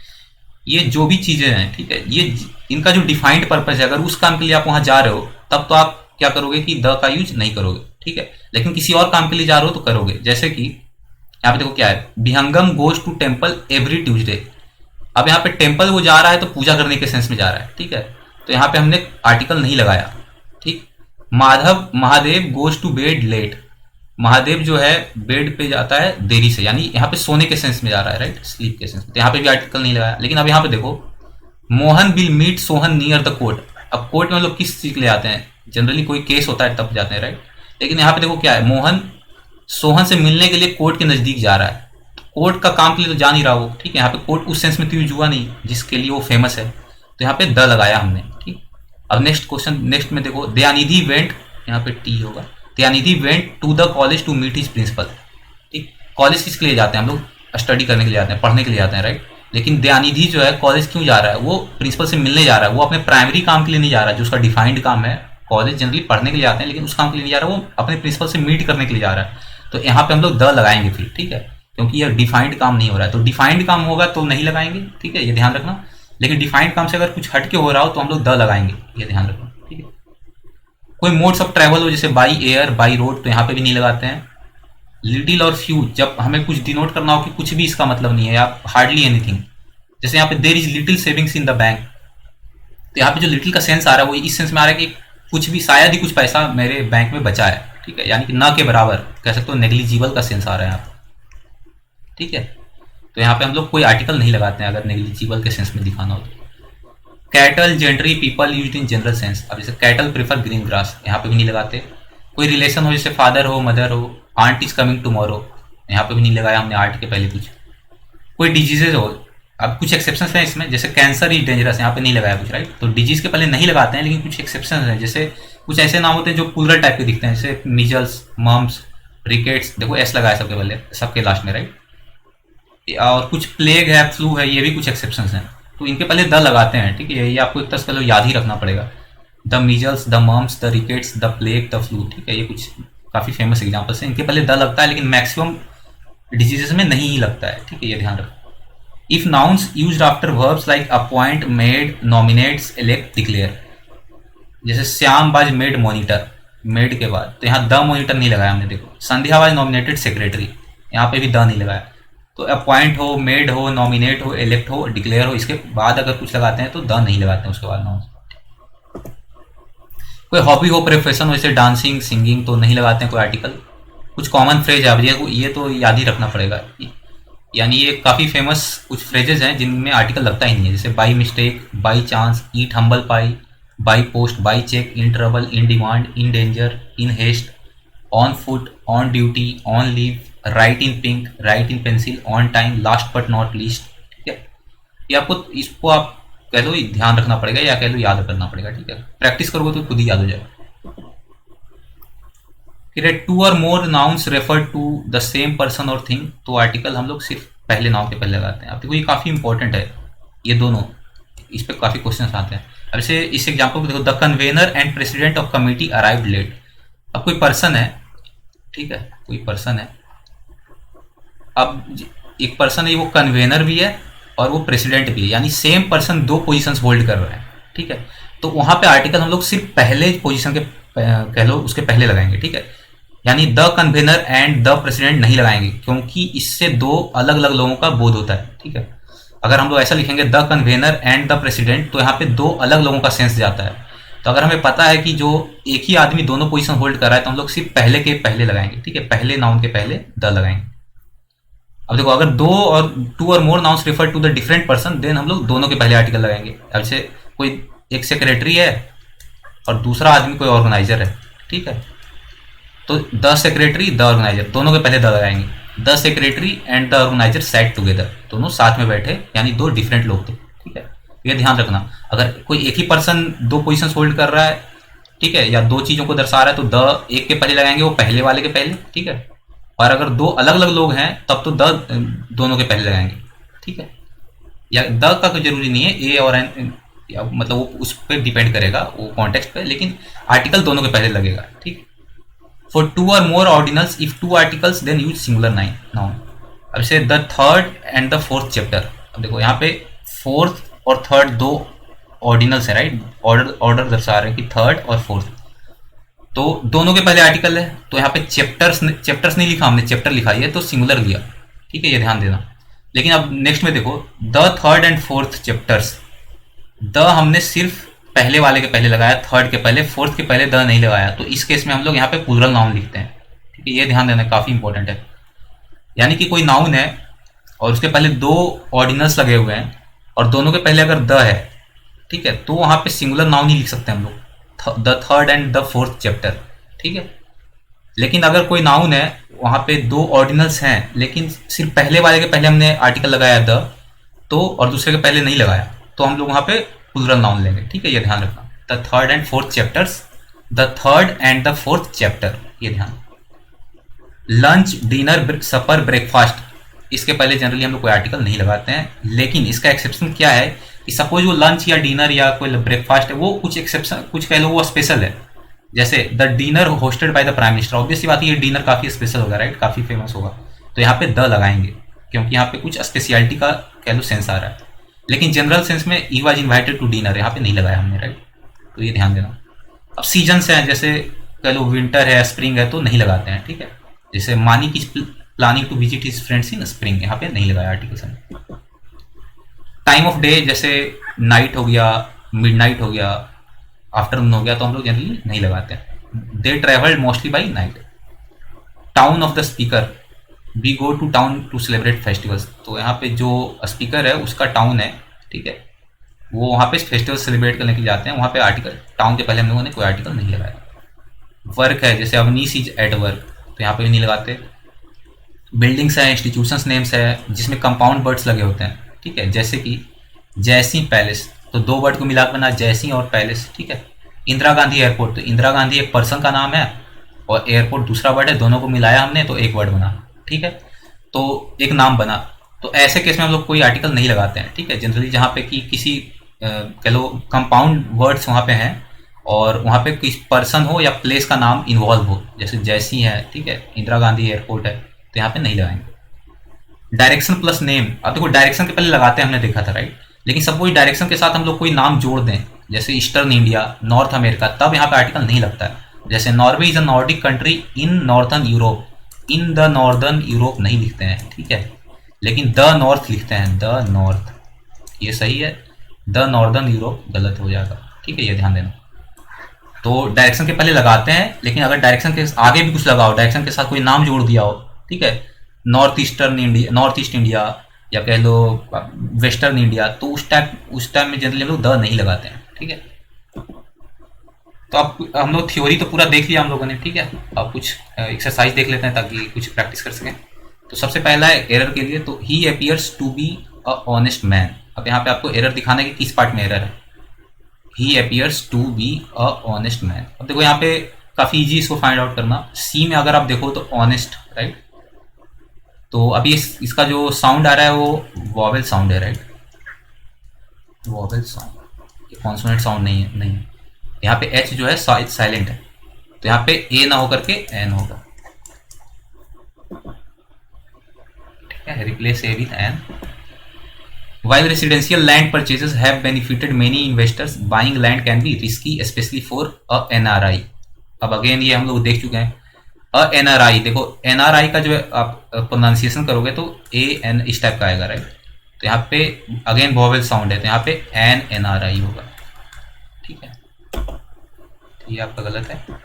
ये जो भी चीजें हैं, ठीक है, ये इनका जो डिफाइंड पर्पज है, अगर उस काम के लिए आप वहां जा रहे हो तब तो आप क्या करोगे कि द का यूज नहीं करोगे, ठीक है। लेकिन किसी और काम के लिए जा रहे हो तो करोगे, जैसे कि यहाँ पे देखो क्या है, Vihangam goes to temple every Tuesday. अब यहाँ पे टेम्पल वो जा रहा है तो पूजा करने के सेंस में जा रहा है, ठीक है, तो यहाँ पे हमने आर्टिकल नहीं लगाया, ठीक। Madhav Mahadev goes to bed late, Mahadev जो है बेड पे जाता है देरी से, यानी यहाँ पे सोने के सेंस में जा रहा है, राइट, स्लीप के सेंस में, तो यहाँ पे भी आर्टिकल नहीं लगाया। लेकिन अब यहाँ पे देखो, Mohan will meet Sohan near the court, अब कोर्ट में लोग किस चीज के लिए आते हैं, जनरली कोई केस होता है तब जाते हैं, राइट। लेकिन यहाँ पे देखो क्या है, मोहन सोहन से मिलने के लिए कोर्ट के नजदीक जा रहा है, कोर्ट का काम के लिए तो जा नहीं रहा वो, ठीक है। यहाँ पे कोर्ट उस सेंस में तो यूज हुआ नहीं जिसके लिए वो फेमस है, तो यहाँ पे द लगाया हमने, ठीक। अब नेक्स्ट क्वेश्चन, नेक्स्ट में देखो, दयानिधि वेंट, यहाँ पे टी होगा, Dayanidhi went to the college to meet his principal, ठीक। कॉलेज किसके लिए जाते हैं हम लोग, स्टडी करने के लिए जाते हैं, पढ़ने के लिए जाते हैं, राइट। लेकिन दयानिधि जो है कॉलेज क्यों जा रहा है, वो प्रिंसिपल से मिलने जा रहा है, वो अपने प्राइमरी काम के लिए नहीं जा रहा है, जो उसका डिफाइंड काम है। कॉलेज जनरली पढ़ने के लिए जाते हैं, लेकिन उस काम के लिए नहीं जा रहा है, वो अपने प्रिंसिपल से मीट करने के लिए जा रहा है, तो यहाँ पे हम लोग द लगाएंगे फिर, ठीक है, क्योंकि यह डिफाइंड काम नहीं हो रहा है, तो डिफाइंड काम होगा तो नहीं लगाएंगे, ठीक है, ये ध्यान रखना। लेकिन डिफाइंड काम से अगर कुछ हटके हो रहा हो तो हम लोग द लगाएंगे, ये ध्यान रखना, ठीक है। कोई मोड्स ऑफ ट्रैवल हो, जैसे बाई एयर, बाई रोड, तो यहाँ पे भी नहीं लगाते हैं। लिटिल और फ्यू, जब हमें कुछ डिनोट करना हो कि कुछ भी इसका मतलब नहीं है, या हार्डली एनीथिंग, जैसे यहाँ पे there is little savings in the bank, तो यहाँ पे जो लिटिल का सेंस आ रहा है वो इस सेंस में आ रहा है कि कुछ भी, शायद ही कुछ पैसा मेरे बैंक में बचा है, ठीक है, यानी कि ना के बराबर कह सकते हो, नेग्लिजिबल का सेंस आ रहा है यहाँ पे, ठीक है। तो यहाँ पे हम लोग कोई आर्टिकल नहीं लगाते हैं अगर नेग्लिजिबल के सेंस में दिखाना हो तो। Cattle, gentry, people used in general sense, अब जैसे कैटल प्रेफर ग्रीन ग्रास, यहाँ पे भी नहीं लगाते। कोई रिलेशन हो, जैसे फादर हो, मदर हो, आंट इज कमिंग टुमारो, यहाँ पे भी नहीं लगाया हमने आर्ट के पहले कुछ। कोई डिजीजेज हो, अब कुछ एक्सेप्शंस हैं इसमें, जैसे कैंसर इज डेंजरस, यहाँ पे नहीं लगाया कुछ, राइट। तो डिजीज के पहले नहीं लगाते हैं, लेकिन कुछ एक्सेप्शन हैं, जैसे कुछ ऐसे नाम होते हैं जो प्लूरल टाइप के दिखते हैं, जैसे मीजल्स, मम्स, रिकेट्स, देखो एस लगाया सबके पहले, सबके लास्ट में, राइट। और कुछ प्लेग है, फ्लू है, ये भी कुछ एक्सेप्शंस हैं, तो इनके पहले द लगाते हैं, ठीक है, ये आपको एक तरह से याद ही रखना पड़ेगा। The measles, the mumps, the rickets, the plague, the flu, ठीक है, ये कुछ काफी फेमस एग्जाम्पल्स हैं, इनके पहले द लगता है, लेकिन मैक्सिमम डिजीजेस में नहीं ही लगता है, ठीक है, ये ध्यान रखो। If nouns used after verbs like appoint, made, nominates, elect, declare, जैसे Shyam was made monitor, made के बाद, तो यहाँ द मॉनिटर नहीं लगाया हमने, देखो। संध्या वाज नॉमिनेटेड सेक्रेटरी, यहाँ पे भी द नहीं लगाया। तो अपॉइंट हो, मेड हो, नॉमिनेट हो, इलेक्ट हो, डिक्लेयर हो, इसके बाद अगर कुछ लगाते हैं तो द नहीं लगाते हैं उसके बाद नाउन्स। कोई हॉबी हो, प्रोफेशन हो, जैसे डांसिंग, सिंगिंग, तो नहीं लगाते हैं कोई आर्टिकल। कुछ कॉमन फ्रेज है, अब ये तो याद ही रखना पड़ेगा। यानी ये काफ़ी फेमस कुछ फ्रेजेस हैं जिनमें आर्टिकल लगता ही नहीं है, जैसे by mistake, by chance, eat humble pie, by post, by cheque, in trouble, in demand, in danger, in haste, on foot, on duty, on leave, write in pink, write in pencil, on time, last but not least. ठीक है, ये आपको इसको आप कह लो ध्यान रखना पड़ेगा या कह लो याद करना पड़ेगा। ठीक है, प्रैक्टिस करोगे तो खुद ही याद हो जाएगा। फिर two or more nouns refer to the same person or thing, तो आर्टिकल हम लोग सिर्फ पहले नाउन के पहले लगाते हैं। अब देखो ये काफ़ी इंपॉर्टेंट है, ये दोनों, इस पर काफ़ी क्वेश्चन आते हैं। अब इसे इस एग्जाम्पल को देखो, the convener and president of committee arrived late. अब कोई पर्सन है, ठीक है, कोई पर्सन है, अब एक पर्सन है, वो कन्वेनर भी है और वो प्रेसिडेंट भी है, यानी सेम पर्सन दो पोजीशंस होल्ड कर रहे हैं। ठीक है, तो वहां पे आर्टिकल हम लोग सिर्फ पहले पोजीशन के कह लो उसके पहले लगाएंगे। ठीक है, यानी the convener and the president नहीं लगाएंगे, क्योंकि इससे दो अलग अलग लोगों का बोध होता है। ठीक है, अगर हम लोग ऐसा लिखेंगे the convener and the president, तो यहाँ पे दो अलग लोगों का सेंस जाता है। तो अगर हमें पता है कि जो एक ही आदमी दोनों पोजीशन होल्ड कर रहा है, तो हम लोग सिर्फ पहले के पहले लगाएंगे। ठीक है, पहले नाउन के पहले द लगाएंगे। अब देखो, अगर दो और two or more nouns refer to the different person, then हम लोग दोनों के पहले आर्टिकल लगाएंगे। अब जैसे कोई एक सेक्रेटरी है और दूसरा आदमी कोई ऑर्गेनाइजर है। ठीक है, तो द सेक्रेटरी द ऑर्गेनाइजर, दोनों के पहले द लगाएंगे। The secretary and the organiser set together, दोनों साथ में बैठे, यानी दो डिफरेंट लोग थे। ठीक है, ये ध्यान रखना, अगर कोई एक ही पर्सन दो पोजीशन होल्ड कर रहा है, ठीक है, या दो चीजों को दर्शा रहा है, तो द एक के पहले लगाएंगे, वो पहले वाले के पहले। ठीक है, और अगर दो अलग अलग लोग हैं तब तो द दोनों के पहले लगाएंगे। ठीक है, या द का कोई जरूरी नहीं है, ए और एन, मतलब वो उस पर डिपेंड करेगा, वो कॉन्टेक्स्ट पे, लेकिन आर्टिकल दोनों के पहले लगेगा। ठीक, for two or more ordinals, if two articles then use singular noun. अब say the third and the fourth chapter, अब देखो यहाँ पे फोर्थ और थर्ड दो ऑर्डिनल्स है, राइट, ऑर्डर दर्शा रहे हैं कि थर्ड और फोर्थ, तो दोनों के पहले आर्टिकल है। तो यहाँ पे चैप्टर्स नहीं लिखा हमने, चैप्टर लिखा है, तो सिंगुलर लिया। ठीक है, ये ध्यान देना। लेकिन अब नेक्स्ट में देखो, the third and fourth chapters, the हमने सिर्फ पहले वाले के पहले लगाया, थर्ड के पहले, फोर्थ के पहले द नहीं लगाया, तो इस केस में हम लोग यहाँ पे प्लूरल नाउन लिखते हैं। ठीक है, ये ध्यान देना, काफी इंपॉर्टेंट है। यानी कि कोई नाउन है और उसके पहले दो ऑर्डिनल्स लगे हुए हैं और दोनों के पहले अगर द है, ठीक है, तो वहां पे सिंगुलर नाउन ही लिख सकते हैं हम लोग, the third and the fourth chapter. ठीक है, लेकिन अगर कोई नाउन है, वहां पे दो ऑर्डिनल्स हैं, लेकिन सिर्फ पहले वाले के पहले हमने आर्टिकल लगाया द, तो और दूसरे के पहले नहीं लगाया, तो हम लोग वहां पे प्लूरल नाउन लेंगे। ठीक है, ये ध्यान रखना, the third and fourth chapters, the third and the fourth chapter, ये ध्यान। लंच, डिनर, सपर, ब्रेकफास्ट, इसके पहले जनरली हम लोग कोई आर्टिकल नहीं लगाते हैं, लेकिन इसका एक्सेप्शन क्या है कि सपोज वो लंच या डिनर या कोई ब्रेकफास्ट है, वो कुछ एक्सेप्शन, कुछ कह लो वो स्पेशल है, जैसे the dinner hosted by the prime minister, obviously बात है, ये डिनर काफी स्पेशल होगा, राइट, काफी फेमस होगा, तो यहाँ पे द लगाएंगे, क्योंकि यहाँ पे कुछ स्पेशलिटी का कह लो सेंस आ रहा है। लेकिन जनरल सेंस में ही वाज इन्वाइटेड टू डिनर, यहाँ पे नहीं लगाया हमने, राइट, तो ये ध्यान देना। अब सीजन्स हैं, जैसे कह लो विंटर है, स्प्रिंग है, तो नहीं लगाते हैं। ठीक है, जैसे मानी की planning to visit his friends in spring, यहाँ पे नहीं लगाया आर्टिकल में। टाइम ऑफ डे, जैसे नाइट हो गया, मिडनाइट हो गया, आफ्टरनून हो गया, तो हम लोग जनरली नहीं लगाते हैं। They travelled mostly by night. Town of the speaker, we go to town to celebrate festivals, तो यहाँ पे जो स्पीकर है उसका टाउन है, ठीक है, वो वहाँ पे फेस्टिवल सेलिब्रेट करने के लिए जाते हैं, वहाँ पे आर्टिकल, टाउन के पहले हम लोगों ने कोई आर्टिकल नहीं लगाया। वर्क है, जैसे अवनीश इज एट वर्क, तो यहाँ पे भी नहीं लगाते। बिल्डिंग्स है, इंस्टीट्यूशंस नेम्स है जिसमें कंपाउंड वर्ड्स लगे होते हैं, ठीक है, जैसे कि जयसिंह पैलेस, तो दो वर्ड को मिलाकर बना जयसिंह और पैलेस। ठीक है, इंदिरा गांधी एयरपोर्ट, तो इंदिरा गांधी एक पर्सन का नाम है और एयरपोर्ट दूसरा वर्ड है, दोनों को मिलाया हमने तो एक वर्ड बना। ठीक है, तो एक नाम बना। तो ऐसे केस में हम लोग कोई आर्टिकल नहीं लगाते हैं। ठीक है, जनरली जहाँ पे कि किसी कह लो कंपाउंड वर्ड्स वहाँ पे हैं और वहाँ पे किसी पर्सन हो या प्लेस का नाम इन्वॉल्व हो, जैसे जयसिंह है, ठीक है, इंदिरा गांधी एयरपोर्ट है, तो यहाँ पे नहीं लगाएंगे। डायरेक्शन प्लस नेम, अब देखो डायरेक्शन के पहले लगाते हैं, हमने देखा था, राइट, लेकिन सब कोई डायरेक्शन के साथ हम लोग कोई नाम जोड़ दें, जैसे ईस्टर्न इंडिया, नॉर्थ अमेरिका, तब यहाँ पे आर्टिकल नहीं लगता है। जैसे Norway is a Nordic country in northern Europe, in the northern Europe नहीं लिखते हैं, ठीक है, लेकिन द नॉर्थ लिखते हैं, द नॉर्थ, ये सही है, द नॉर्दर्न यूरोप गलत हो जाएगा। ठीक है, ये ध्यान देना। तो डायरेक्शन के पहले लगाते हैं, लेकिन अगर डायरेक्शन के आगे भी कुछ लगाओ, डायरेक्शन के साथ कोई नाम जोड़ दिया हो, ठीक है, north eastern India, north east India, या कह लो वेस्टर्न इंडिया, तो उस टाइम में जनरली हम लोग द नहीं लगाते हैं, ठीक है। तो अब हम लोग थ्योरी तो पूरा देख लिया हम लोगों ने, ठीक है। अब कुछ एक्सरसाइज देख लेते हैं ताकि कुछ प्रैक्टिस कर सकें। तो सबसे पहला है एरर के लिए, तो he appears to be a honest man. अब यहाँ पे आपको एरर दिखाना है कि किस पार्ट में एरर है। He appears to be a honest man. अब देखो यहाँ पे काफी इजी इसको फाइंड आउट करना। सी में अगर आप देखो तो ऑनेस्ट, राइट। तो अभी इसका जो साउंड आ रहा है वो वॉवेल साउंड है, राइट, वॉवेल साउंड, ये कॉन्सोनेंट साउंड नहीं है, नहीं। यहाँ पे एच जो है साइलेंट है, तो यहाँ पे ए ना होकर के एन होगा, ठीक है, replace A with an. While residential land purchases have benefited many investors, buying land can be risky, especially for a NRI. अब अगेन ये हम लोग देख चुके हैं। अ NRI, देखो NRI का जो है आप प्रोनाउंसिएशन करोगे तो ए एन इस टाइप का आएगा, राइट। तो यहाँ पे अगेन वॉवेल साउंड है, तो यहाँ पे एन NRI होगा, ठीक है। तो ये आपका गलत है।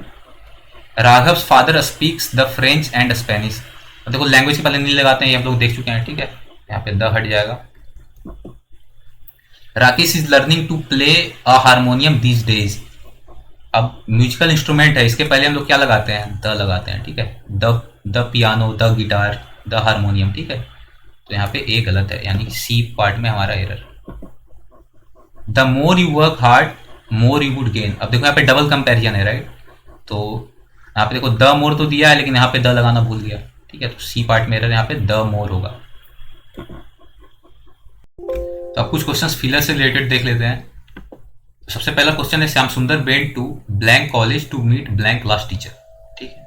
Raghav's father speaks the French and Spanish. अब देखो लैंग्वेज के पहले नहीं लगाते हैं, ये हम लोग देख चुके हैं, ठीक है। यहाँ पे द हट जाएगा। Rakesh is learning to play a harmonium these days. अब म्यूजिकल इंस्ट्रूमेंट है, इसके पहले हम लोग क्या लगाते हैं, द लगाते हैं, ठीक है। The piano, the guitar, the harmonium, ठीक है। तो यहाँ पे ए गलत है, यानी कि सी पार्ट में हमारा error. The more you work hard more you would gain. अब देखो यहाँ पे डबल कंपेरिजन है, राइट। तो यहाँ पे देखो द मोर तो दिया है, लेकिन यहाँ पे द लगाना भूल गया, ठीक है। तो सी पार्ट में एरर, यहाँ पे द मोर होगा। तो अब कुछ क्वेश्चंस फिलर से रिलेटेड देख लेते हैं। तो सबसे पहला क्वेश्चन है, Shyam Sundar went to blank college to meet blank class teacher, ठीक है।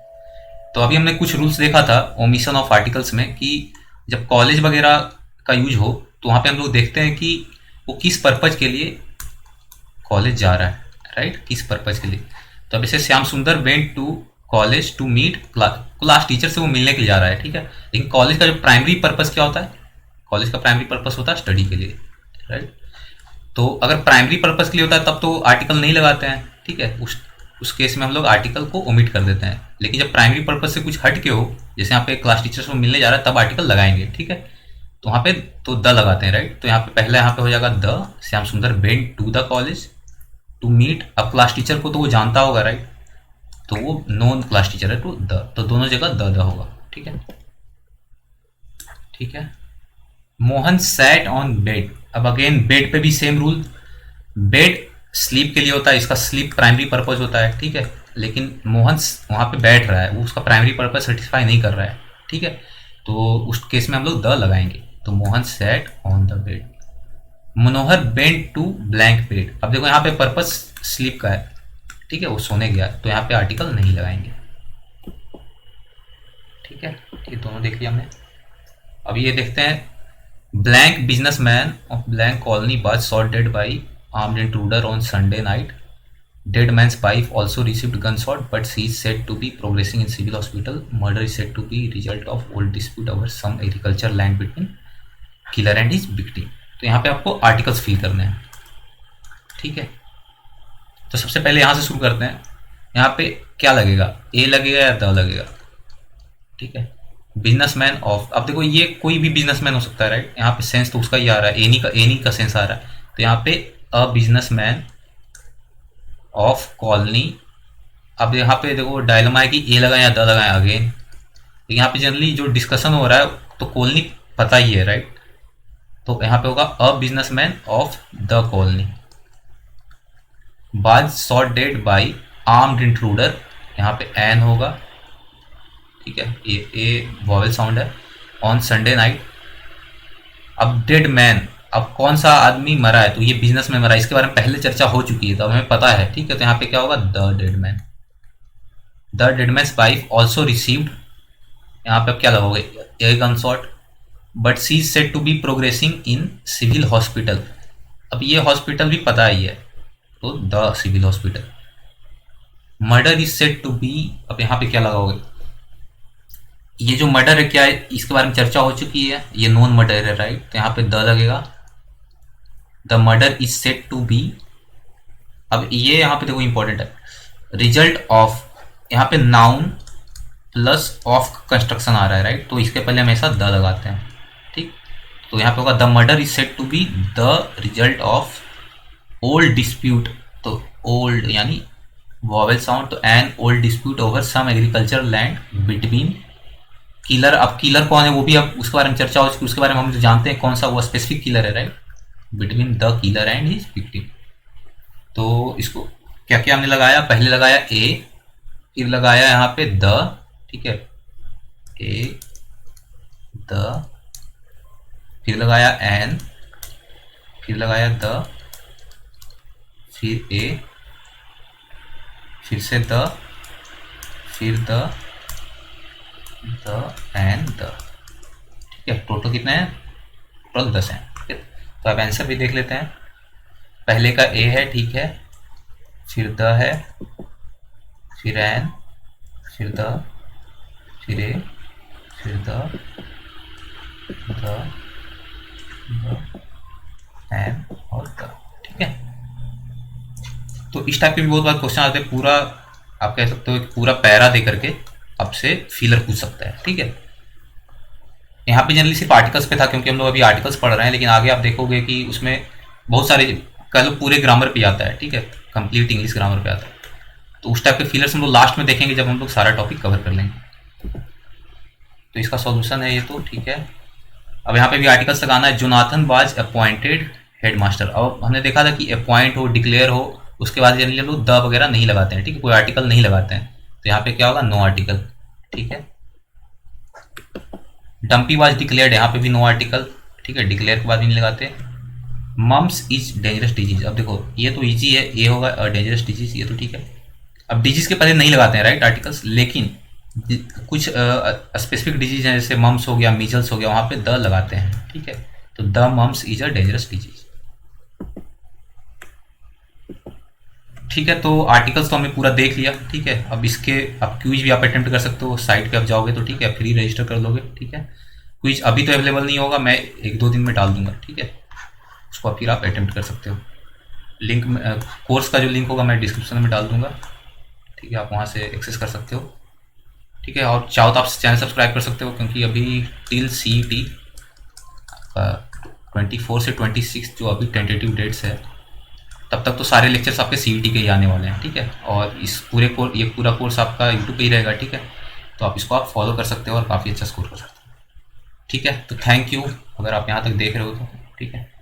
तो अभी हमने कुछ रूल्स देखा था ओमिशन ऑफ आर्टिकल्स में, कि जब कॉलेज वगैरह का यूज हो तो वहां पे हम लोग देखते हैं कि वो किस पर्पज के लिए कॉलेज जा रहा है, राइट, किस पर्पज के लिए। तो अब इसे Shyam Sundar went to college to meet class teacher, से वो मिलने के लिए जा रहा है, ठीक है। लेकिन कॉलेज का जो प्राइमरी पर्पज क्या होता है, कॉलेज का प्राइमरी पर्पज होता है स्टडी के लिए, राइट। तो अगर प्राइमरी पर्पस के लिए होता है तब तो आर्टिकल नहीं लगाते हैं, ठीक है। उस केस में हम लोग आर्टिकल को ओमिट कर देते हैं। लेकिन जब प्राइमरी पर्पस से कुछ हट के हो, जैसे यहाँ पे क्लास टीचर से मिलने जा रहा है, तब आर्टिकल लगाएंगे, ठीक है। तो वहाँ पे तो द लगाते हैं, राइट। तो यहाँ पे पहला यहाँ पे हो जाएगा the, Shyam Sundar went to the college to meet. अब क्लास टीचर को तो वो जानता होगा, राइट, तो वो नॉन क्लास टीचर है, टू द, तो दोनों जगह द होगा, ठीक है, ठीक है। Mohan sat on bed. अब अगेन बेड पे भी सेम रूल, बेड स्लीप के लिए होता है, इसका स्लीप प्राइमरी पर्पज होता है, ठीक है। लेकिन मोहन वहां पे बैठ रहा है, वो उसका प्राइमरी पर्पज सेटिस्फाई नहीं कर रहा है, ठीक है। तो उस केस में हम लोग द लगाएंगे। तो Mohan sat on the bed. Manohar bent to blank bed. अब देखो यहाँ पे पर्पज स्लीप का है, ठीक है, वो सोने गया, तो यहाँ पे आर्टिकल नहीं लगाएंगे, ठीक है। ये दोनों देख लिया हमने। अब ये देखते हैं, Blank businessman of blank colony was shot dead by armed intruder on Sunday night. Dead man's wife also received gunshot, but she is said to be progressing in civil hospital. Murder is said to be result of old dispute over some agriculture land between killer and his victim. तो यहाँ पे आपको articles fill करने हैं, ठीक है। तो सबसे पहले यहाँ से शुरू करते हैं। यहाँ पे क्या लगेगा, ए लगेगा या द लगेगा, ठीक है। बिजनेसमैन ऑफ, अब देखो ये कोई भी बिजनेसमैन हो सकता है, राइट। यहाँ पे सेंस तो उसका ही आ रहा है, एनी का सेंस आ रहा है। तो यहाँ पे अ बिजनेसमैन ऑफ कॉलोनी। अब यहाँ पे देखो डायलमा है कि ए लगाएं या द लगाएं अगेन। यहाँ पे जनरली जो डिस्कशन हो रहा है तो कॉलोनी पता ही है, राइट। तो यहाँ पे होगा a businessman of the colony was shot dead by armed intruder. यहाँ पे एन होगा, ठीक है, ए वॉवेल साउंड है, ऑन संडे नाइट। अब डेड मैन, अब कौन सा आदमी मरा है, तो ये बिजनेस में मरा है, इसके बारे में पहले चर्चा हो चुकी है, तो हमें पता है, ठीक है। तो यहाँ पे क्या होगा, the dead man. The dead man's wife also received, यहाँ पे अब क्या लगोगे, a gunshot, but she is said to be progressing in civil hospital. अब ये हॉस्पिटल भी पता ही है, तो the civil hospital. Murder is said to be, अब यहाँ पे क्या लगाओगे, ये जो मर्डर है क्या है, इसके बारे में चर्चा हो चुकी है, ये नॉन मर्डर है, राइट। तो यहाँ पे द लगेगा। The murder is said to be, अब ये यहाँ पे देखो इंपॉर्टेंट है, रिजल्ट ऑफ, यहाँ पे नाउन प्लस ऑफ कंस्ट्रक्शन आ रहा है राइट, तो इसके पहले हमेशा द लगाते हैं, ठीक। तो यहाँ पे होगा the murder is said to be the result of old dispute, तो ओल्ड यानी वॉवेल साउंड, तो an old dispute over some agriculture land between killer. अब किलर कौन है वो भी अब उसके बारे में चर्चा हो चुकी, उसके बारे में हम जो जानते हैं कौन सा वो स्पेसिफिक किलर है right, between the killer and his victim. तो इसको क्या क्या हमने लगाया, पहले लगाया ए, फिर लगाया यहाँ पे द, ठीक है, ए द, फिर लगाया एन, फिर लगाया द, फिर ए, फिर से द, फिर द एंड द, ठीक है। टोटल कितने हैं, टोटल 10 हैं, ठीक है। तो अब आंसर भी देख लेते हैं। पहले का ए है, ठीक है, फिर द है, फिर एन, फिर द, फिर ए, फिर द एन और द, ठीक है। तो इस टाइप के भी बहुत बार क्वेश्चन आते हैं, पूरा आप कह सकते हो कि पूरा पैरा दे करके आपसे फिलर पूछ सकता है, ठीक है। यहाँ पे जनरली सिर्फ आर्टिकल्स पे था क्योंकि हम लोग अभी आर्टिकल्स पढ़ रहे हैं, लेकिन आगे आप देखोगे कि उसमें बहुत सारे कह लो पूरे ग्रामर पे आता है, ठीक है, कंप्लीट इंग्लिश ग्रामर पे आता है। तो उस टाइप के फिलर्स हम लोग लास्ट में देखेंगे जब हम लोग सारा टॉपिक कवर कर लेंगे। तो इसका सॉल्यूशन है ये, तो ठीक है। अब यहाँ पे भी आर्टिकल्स लगाना है। Jonathan was appointed headmaster. अब हमने देखा था कि अपॉइंट हो, डिक्लेयर हो, उसके बाद जनरली हम लोग द वगैरह नहीं लगाते हैं, ठीक है, कोई आर्टिकल नहीं लगाते हैं। तो यहाँ पे क्या होगा, नो आर्टिकल, ठीक है। डम्पी वाज डिक्लेयर्ड, यहाँ पे भी नो आर्टिकल, ठीक है, डिक्लेयर के बाद भी नहीं लगाते। मम्स इज डेंजरस डिजीज, अब देखो ये तो इजी है, ये होगा डेंजरस डिजीज, ये तो ठीक है। अब डिजीज के पहले नहीं लगाते हैं राइट आर्टिकल्स, लेकिन कुछ स्पेसिफिक डिजीज हैं जैसे मम्स हो गया, मीजल्स हो गया, वहाँ पे द लगाते हैं, ठीक है। तो the mumps is a dangerous disease, ठीक है। तो आर्टिकल्स तो हमने पूरा देख लिया, ठीक है। अब इसके अब क्विज भी आप अटेम्प्ट कर सकते हो, साइट पे आप जाओगे तो, ठीक है, फ्री रजिस्टर कर लोगे, ठीक है। क्विज अभी तो अवेलेबल नहीं होगा, मैं 1-2 दिन में डाल दूंगा, ठीक है, उसको फिर आप अटेम्प्ट कर सकते हो। लिंक कोर्स का जो लिंक होगा मैं डिस्क्रिप्शन में डाल दूंगा, ठीक है, आप वहाँ से एक्सेस कर सकते हो, ठीक है। और चाहो तो आप चैनल सब्सक्राइब कर सकते हो, क्योंकि अभी टिल CET 24 से 26 जो अभी टेंटेटिव डेट्स है, तब तक तो सारे लेक्चर्स आपके CET के ही आने वाले हैं, ठीक है। और इस ये पूरा कोर्स आपका यूट्यूब पे ही रहेगा, ठीक है। तो आप इसको आप फॉलो कर सकते हो और काफ़ी अच्छा स्कोर कर सकते हो, ठीक है। तो थैंक यू अगर आप यहाँ तक देख रहे हो तो, ठीक है।